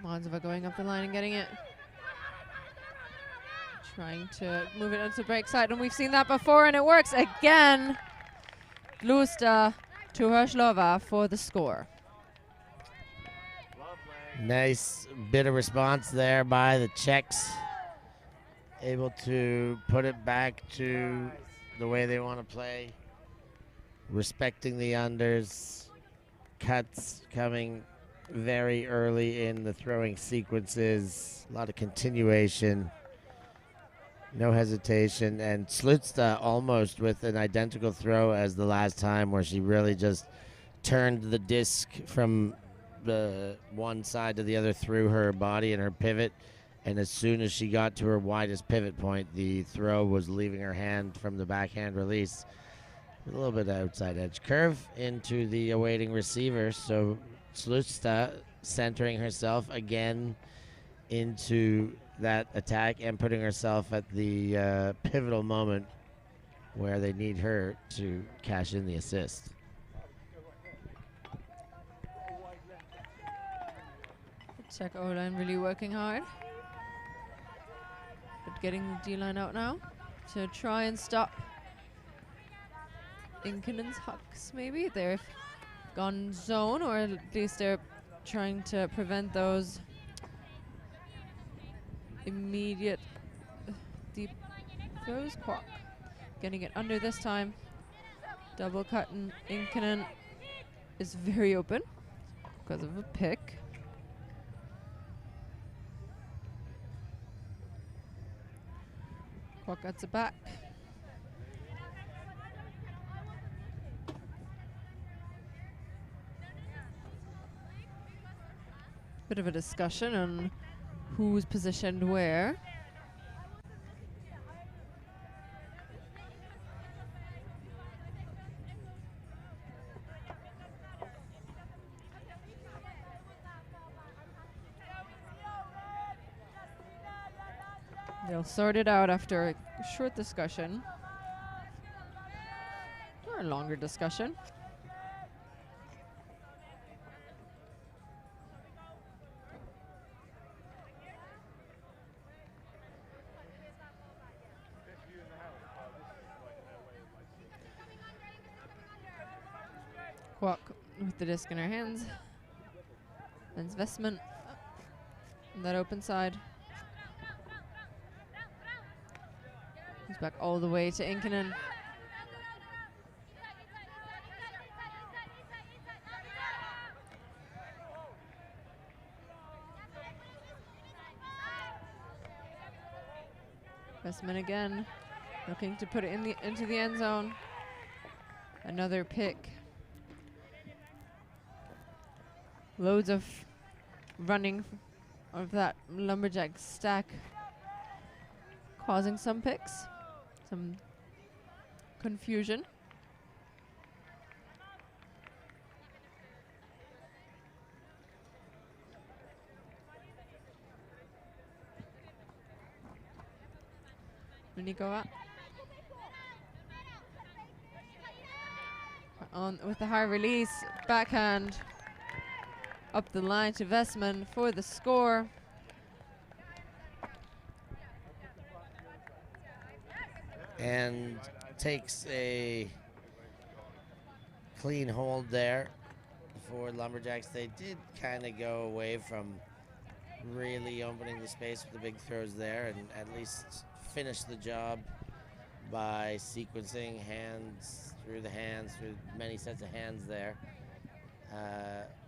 Monzova going up the line and getting it. Trying to move it onto the break side, and we've seen that before, and it works again. Lusta to Herslova for the score. Nice bit of response there by the Czechs. Able to put it back to the way they want to play. Respecting the unders. Cuts coming very early in the throwing sequences. A lot of continuation. No hesitation. And Slutsta almost with an identical throw as the last time, where she really just turned the disc from the one side to the other through her body and her pivot. And as soon as she got to her widest pivot point, the throw was leaving her hand from the backhand release. A little bit of outside edge curve into the awaiting receiver. So Slutsta centering herself again into that attack and putting herself at the pivotal moment where they need her to cash in the assist. Czech O-line really working hard. But getting the D-line out now to try and stop Inkinen's Hucks, maybe. They've gone zone, or at least they're trying to prevent those immediate deep throws. Quack. Getting it under this time. Double cut, and Inkinen is very open because of a pick. Quack gets it back. Bit of a discussion on who's positioned where. They'll sort it out after a short discussion, or a longer discussion. Quack with the disc in her hands. Then Svestman on that open side. He's back all the way to Inkinen. Svestman again, looking to put it into the end zone. Another pick. Loads of running of that Lumberjack stack, causing some picks, some confusion. Unikova on with the high release, backhand up the line to Vestman for the score. And takes a clean hold there for Lumberjacks. They did kind of go away from really opening the space with the big throws there, and at least finish the job by sequencing hands through many sets of hands there.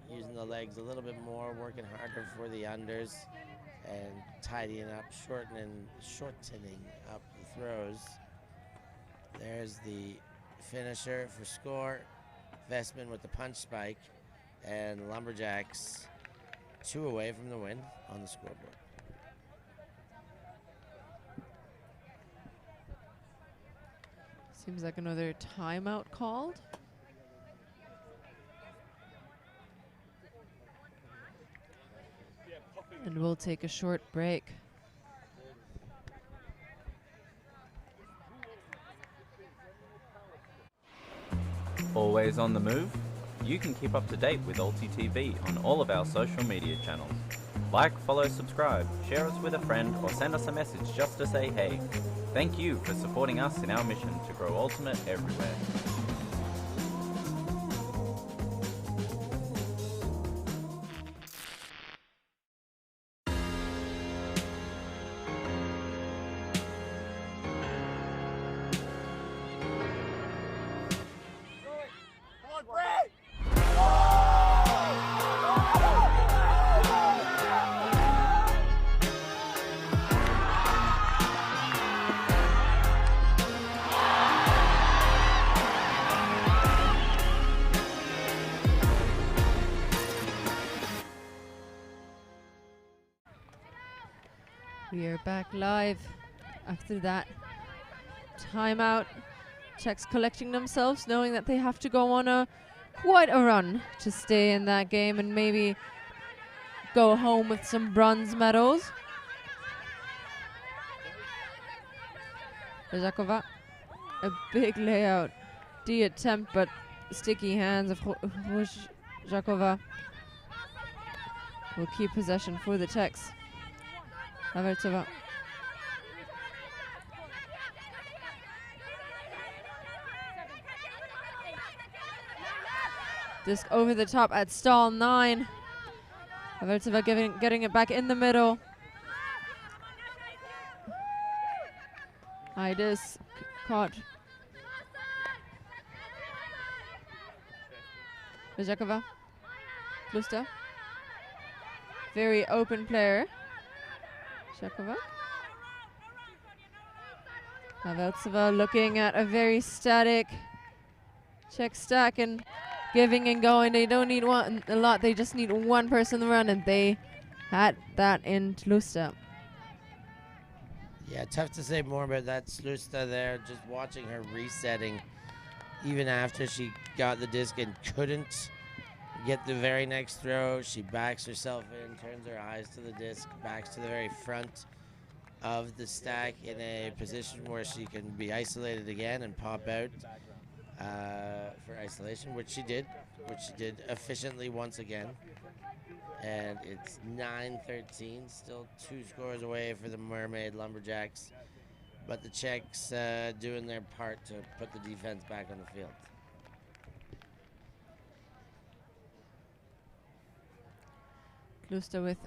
Using the legs a little bit more, working harder for the unders, and tidying up, shortening up the throws. There's the finisher for score. Vestman with the punch spike, and Lumberjacks 2 away from the win on the scoreboard. Seems like another timeout called. And we'll take a short break. Always on the move? You can keep up to date with ULTI.TV on all of our social media channels. Like, follow, subscribe, share us with a friend, or send us a message just to say hey. Thank you for supporting us in our mission to grow Ultimate everywhere. We are back live after that timeout. Czechs collecting themselves, knowing that they have to go on quite a run to stay in that game and maybe go home with some bronze medals. Bežáková a big layout D attempt, but sticky hands of Jakova will keep possession for the Czechs. Haveltsova. Disc over the top at stall 9. Haveltsova getting it back in the middle. High disc caught. Jakova. Kluster. Very open player. Jakova. Haveltsova looking at a very static Czech stack and giving and going. They don't need a lot. They just need one person to run, and they had that in Kluster. Yeah, tough to say more about that Slusta there. Just watching her resetting, even after she got the disc and couldn't get the very next throw, she backs herself in, turns her eyes to the disc, backs to the very front of the stack in a position where she can be isolated again and pop out for isolation, which she did efficiently once again. And it's 9-13, still 2 scores away for the Mermaid Lumberjacks. But the Czechs doing their part to put the defense back on the field. Kluster with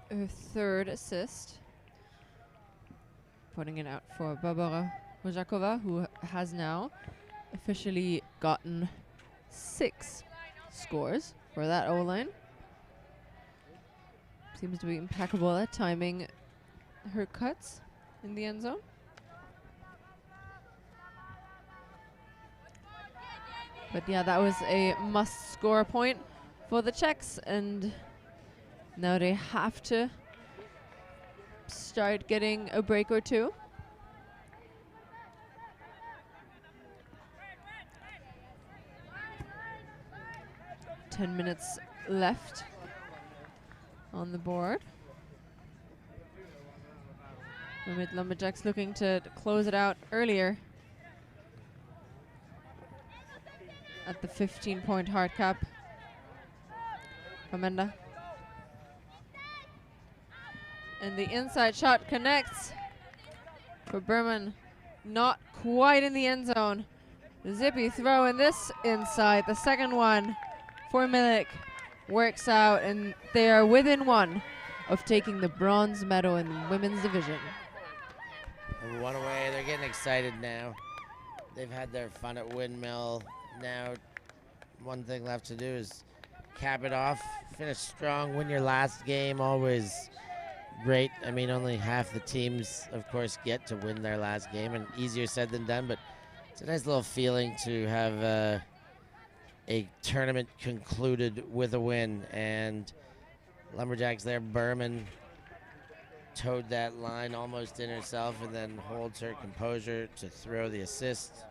her 3rd assist. Putting it out for Barbara Jakova, who has now officially gotten 6 scores for that O-line. Seems to be impeccable at timing her cuts in the end zone. But yeah, that was a must-score point for the Czechs, and now they have to start getting a break or two. Ten minutes left on the board. Mermaid Lumberjacks looking to close it out earlier at the 15-point hard cap. Amanda. And the inside shot connects for Berman. Not quite in the end zone. The zippy throw in this inside. The second one for Milik works out, and they are within 1 of taking the bronze medal in the women's division. And 1 away. They're getting excited now. They've had their fun at Windmill. Now, one thing left to do is cap it off, finish strong, win your last game. Always great. I mean, only half the teams, of course, get to win their last game, and easier said than done, but it's a nice little feeling to have a tournament concluded with a win. And Lumberjacks there, Berman towed that line almost in herself and then holds her composure to throw the assist.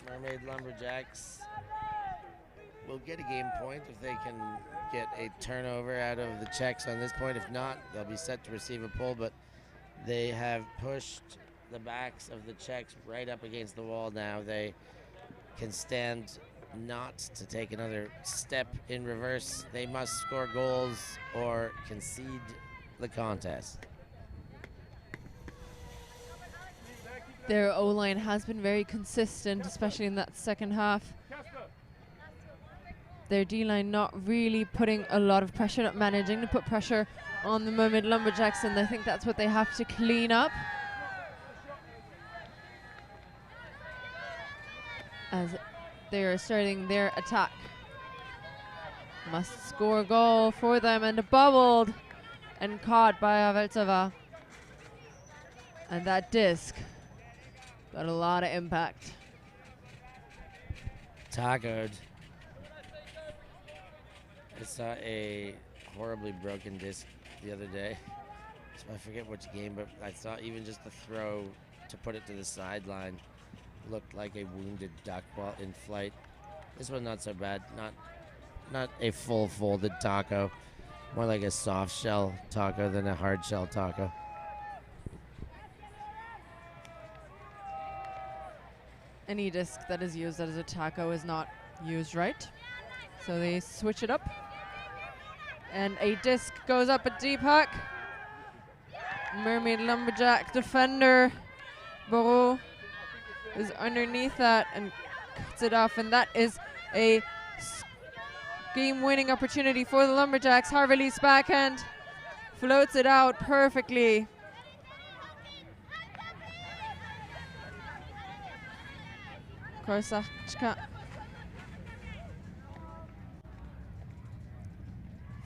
Mermaid Lumberjacks will get a game point if they can get a turnover out of the Czechs on this point. If not, they'll be set to receive a pull, but they have pushed the backs of the Czechs right up against the wall now. They can stand not to take another step in reverse. They must score goals or concede the contest. Their O-line has been very consistent, especially in that second half. Their D-line not really putting a lot of pressure, not managing to put pressure on the Mermaid Lumberjacks, and I think that's what they have to clean up. As they are starting their attack. Must score a goal for them, and bubbled and caught by Haveltsova. And that disc got a lot of impact. Tacoed. I saw a horribly broken disc the other day. So I forget which game, but I saw even just the throw to put it to the sideline looked like a wounded duck while in flight. This one not so bad. Not a full folded taco. More like a soft shell taco than a hard shell taco. any disc that is used as a taco is not used right. So they switch it up. And a disc goes up at deep hack. Mermaid Lumberjack defender Boro is underneath that and cuts it off, and that is a game-winning opportunity for the Lumberjacks. Harvey's backhand floats it out perfectly. Korsachka.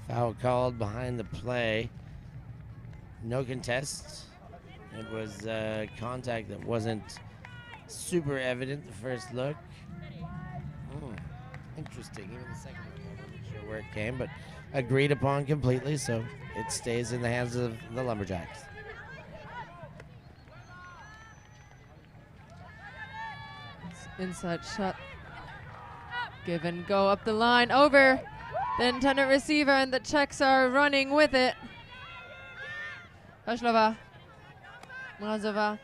Foul called behind the play. No contest. It was contact that wasn't super evident the first look. Interesting. Even the second one, I wasn't sure where it came, but agreed upon completely, so it stays in the hands of the Lumberjacks. Inside shot. Give and go up the line, over the intended receiver, and the Czechs are running with it. Hashlova, Mrazova,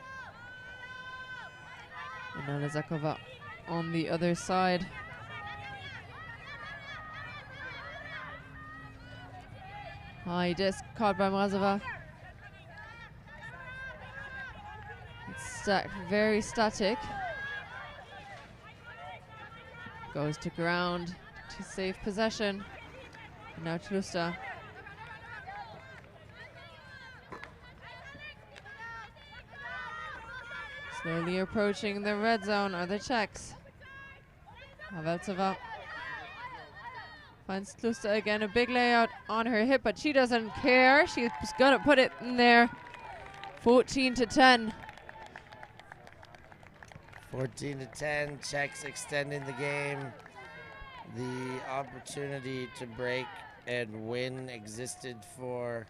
and Zakova on the other side. High disc caught by Mrazova. It's very static. Goes to ground to save possession. And now Tlusta. Slowly approaching the red zone are the Czechs. Haveltsova finds Tlusta again, a big layout on her hip, but she doesn't care. She's gonna put it in there. 14-10. 14-10, Czechs extending the game. The opportunity to break and win existed for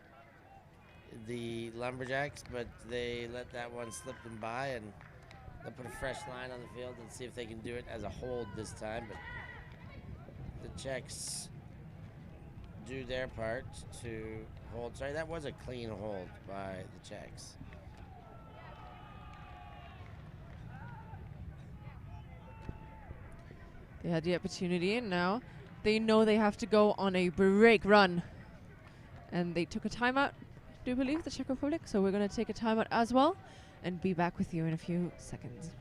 the Lumberjacks, but they let that one slip them by, and they'll put a fresh line on the field and see if they can do it as a hold this time. But the Czechs do their part to hold. Sorry, that was a clean hold by the Czechs. They had the opportunity, and now they know they have to go on a break run. And they took a timeout, I do believe, the Czech Republic. So we're going to take a timeout as well and be back with you in a few seconds.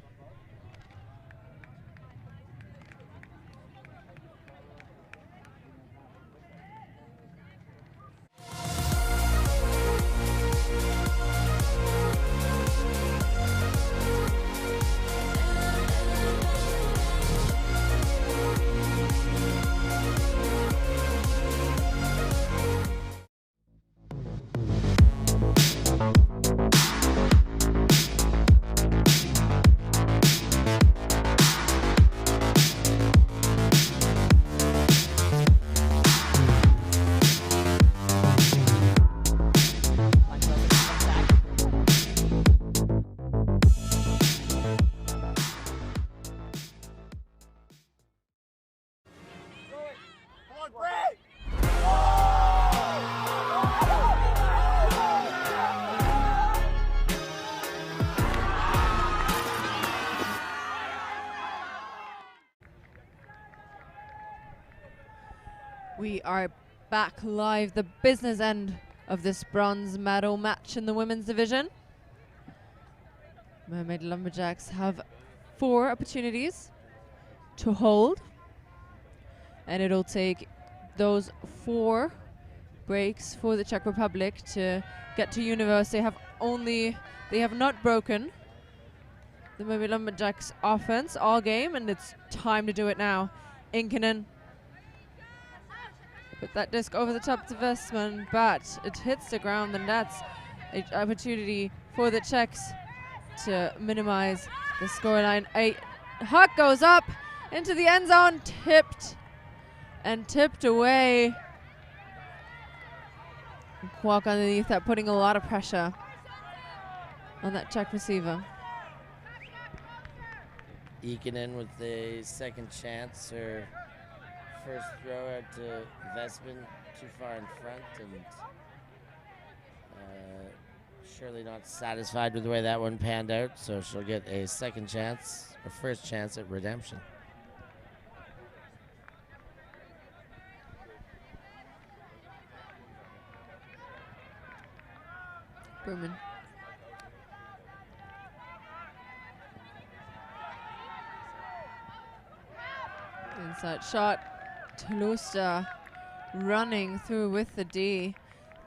We are back live, the business end of this bronze medal match in the women's division. Mermaid Lumberjacks have 4 opportunities to hold, and it'll take those 4 breaks for the Czech Republic to get to universe. They have not broken the Mermaid Lumberjacks offense all game, and it's time to do it now. Inkinen put that disc over the top to Westman, but it hits the ground, and that's an opportunity for the Czechs to minimize the scoreline. A huck goes up into the end zone, tipped away. Walk underneath that, putting a lot of pressure on that Czech receiver. Inkinen with the second chance. Her first throw out to Westman, too far in front, and surely not satisfied with the way that one panned out, so she'll get a second chance, or first chance at redemption. Berman. Inside shot. Tolusta running through with the D.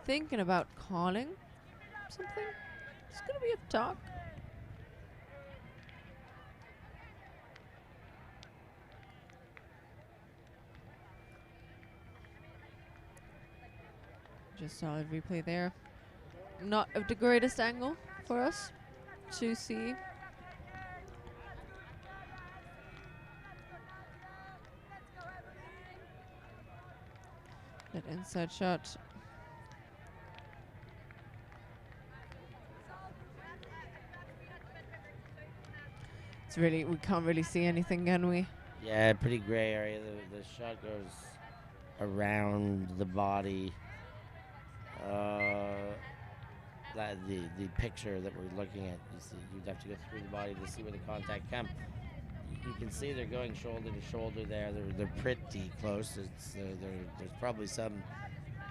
Thinking about calling something. It's going to be a talk. Just solid replay there. Not of the greatest angle for us to see. That inside shot. It's really, we can't really see anything, can we? Yeah, pretty gray area. The shot goes around the body. The picture that we're looking at, you see, you'd have to go through the body to see where the contact comes. You can see they're going shoulder to shoulder there. They're pretty close. There's probably some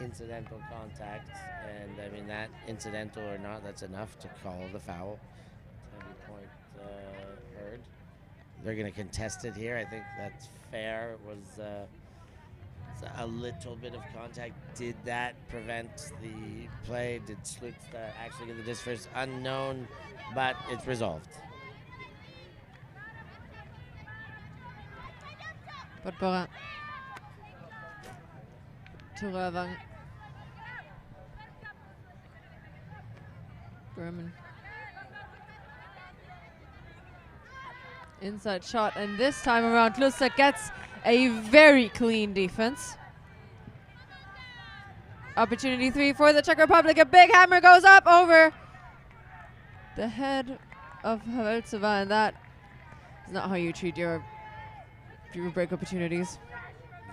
incidental contact, and I mean that incidental or not, that's enough to call the foul. 10-point heard. They're going to contest it here. I think that's fair. It was a little bit of contact. Did that prevent the play? Did Slutsta actually get the disc first? Unknown, but it's resolved. Barbara. To Rövang. Berman. Inside shot, and this time around, Lusa gets a very clean defense. Opportunity 3 for the Czech Republic. A big hammer goes up over the head of Haveltsova, and that is not how you treat your break opportunities.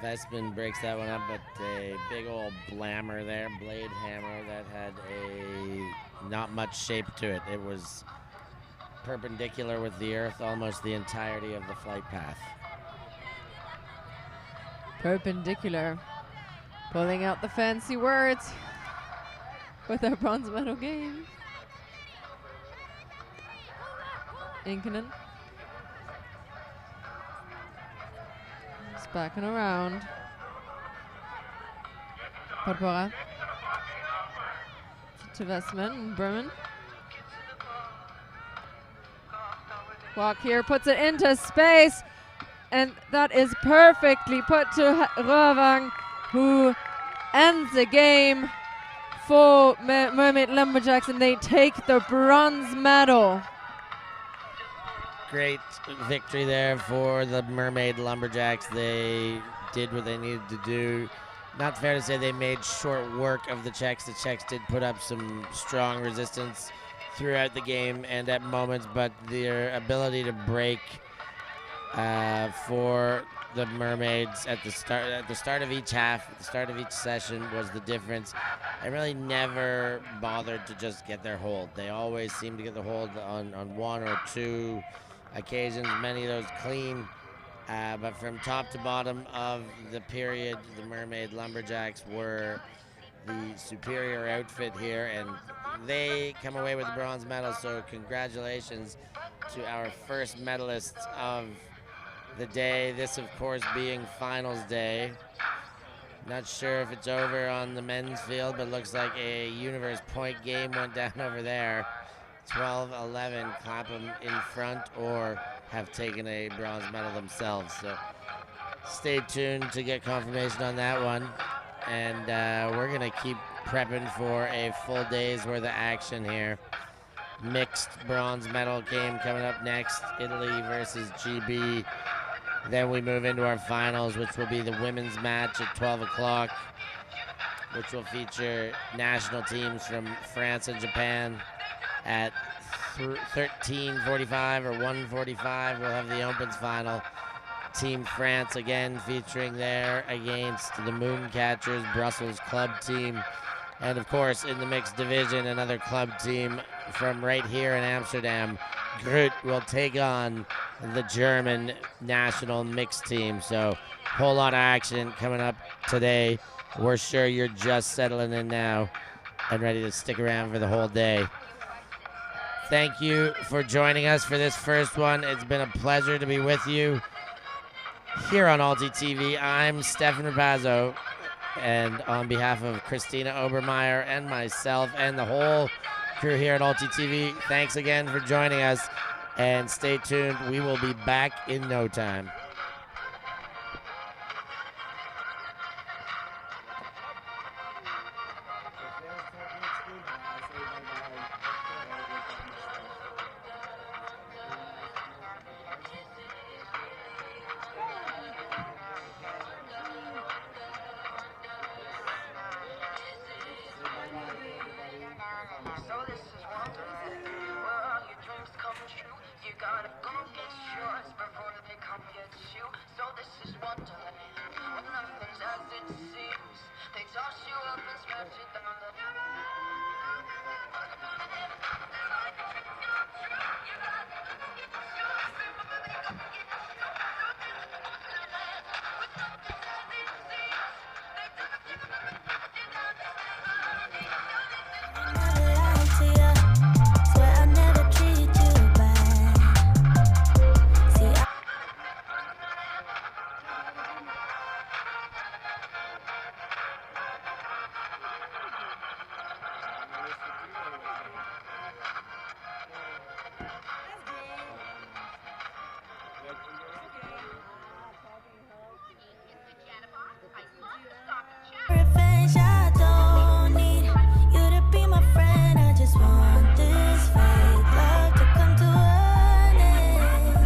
Vestman breaks that one up, but a big old blammer there, blade hammer that had a not much shape to it. It was perpendicular with the earth almost the entirety of the flight path. Perpendicular. Pulling out the fancy words with our bronze medal game. Inkinen. Just backing around. Barbara. To Vestman and Berman. Walk here, puts it into space. And that is perfectly put to Rövang, who ends the game for Mermaid Lumberjacks, and they take the bronze medal. Great victory there for the Mermaid Lumberjacks. They did what they needed to do. Not fair to say they made short work of the Czechs. The Czechs did put up some strong resistance throughout the game and at moments, but their ability to break for the Mermaids at the start of each half, at the start of each session was the difference. I really never bothered to just get their hold. They always seemed to get the hold on one or two occasions, many of those clean. But from top to bottom of the period, the Mermaid Lumberjacks were the superior outfit here, and they come away with the bronze medal. So congratulations to our first medalists of the day. This, of course, being finals day. Not sure if it's over on the men's field, but looks like a universe point game went down over there. 12-11, Clapham in front or have taken a bronze medal themselves. So stay tuned to get confirmation on that one. And we're going to keep prepping for a full day's worth of action here. Mixed bronze medal game coming up next, Italy versus GB. Then we move into our finals, which will be the women's match at 12 o'clock, which will feature national teams from France and Japan. At 13:45 or 1:45, we'll have the Opens final. Team France again featuring there against the Mooncatchers, Brussels club team. And of course, in the mixed division, another club team from right here in Amsterdam, Groot, will take on the German national mixed team. So, whole lot of action coming up today. We're sure you're just settling in now and ready to stick around for the whole day. Thank you for joining us for this first one. It's been a pleasure to be with you here on ULTI.TV. I'm Stef Pazzo, and on behalf of Christina Obermeyer and myself and the whole crew here at ULTI.TV, thanks again for joining us, and stay tuned. We will be back in no time. Revenge, I don't need you to be my friend. I just want this fake love to come to an end.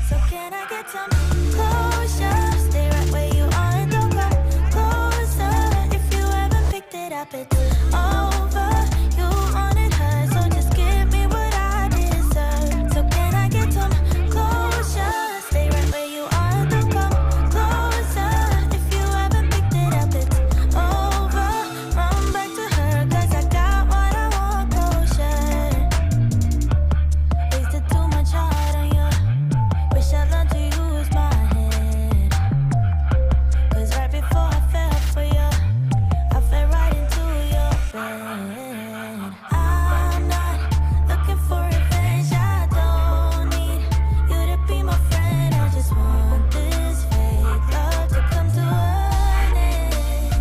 So can I get some closure? Stay right where you are and don't come closer. If you haven't picked it up, it's over. You wanted her, so just give me what I deserve. So can I get some closure? Stay right where you are and don't come closer. If you haven't picked it up, it's over. Run back to her, 'cause I got what I want, closure. Wasted too much heart on you. Wish I learned to use my head. 'Cause right before I fell for you, I fell right into your bed. I'm not looking for revenge. I don't need you to be my friend. I just want this fake love to come to an end.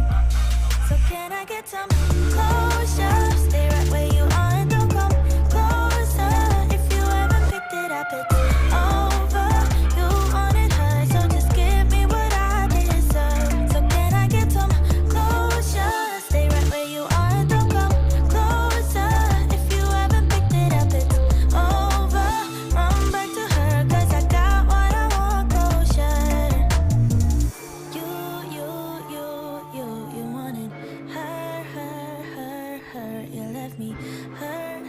So can I get some closure? Stay right where you are and don't come closer. If you haven't picked it up, it's over. You wanted her, so just give me what I deserve. So can I get some closure? Stay right where you are and don't come closer. If you haven't picked it up, it's over. Run back to her, 'cause I got what I want, closure. You wanted her. You left me hurt.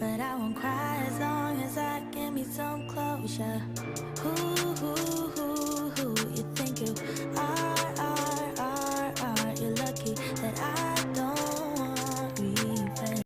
But I won't cry as long as I give me some closure.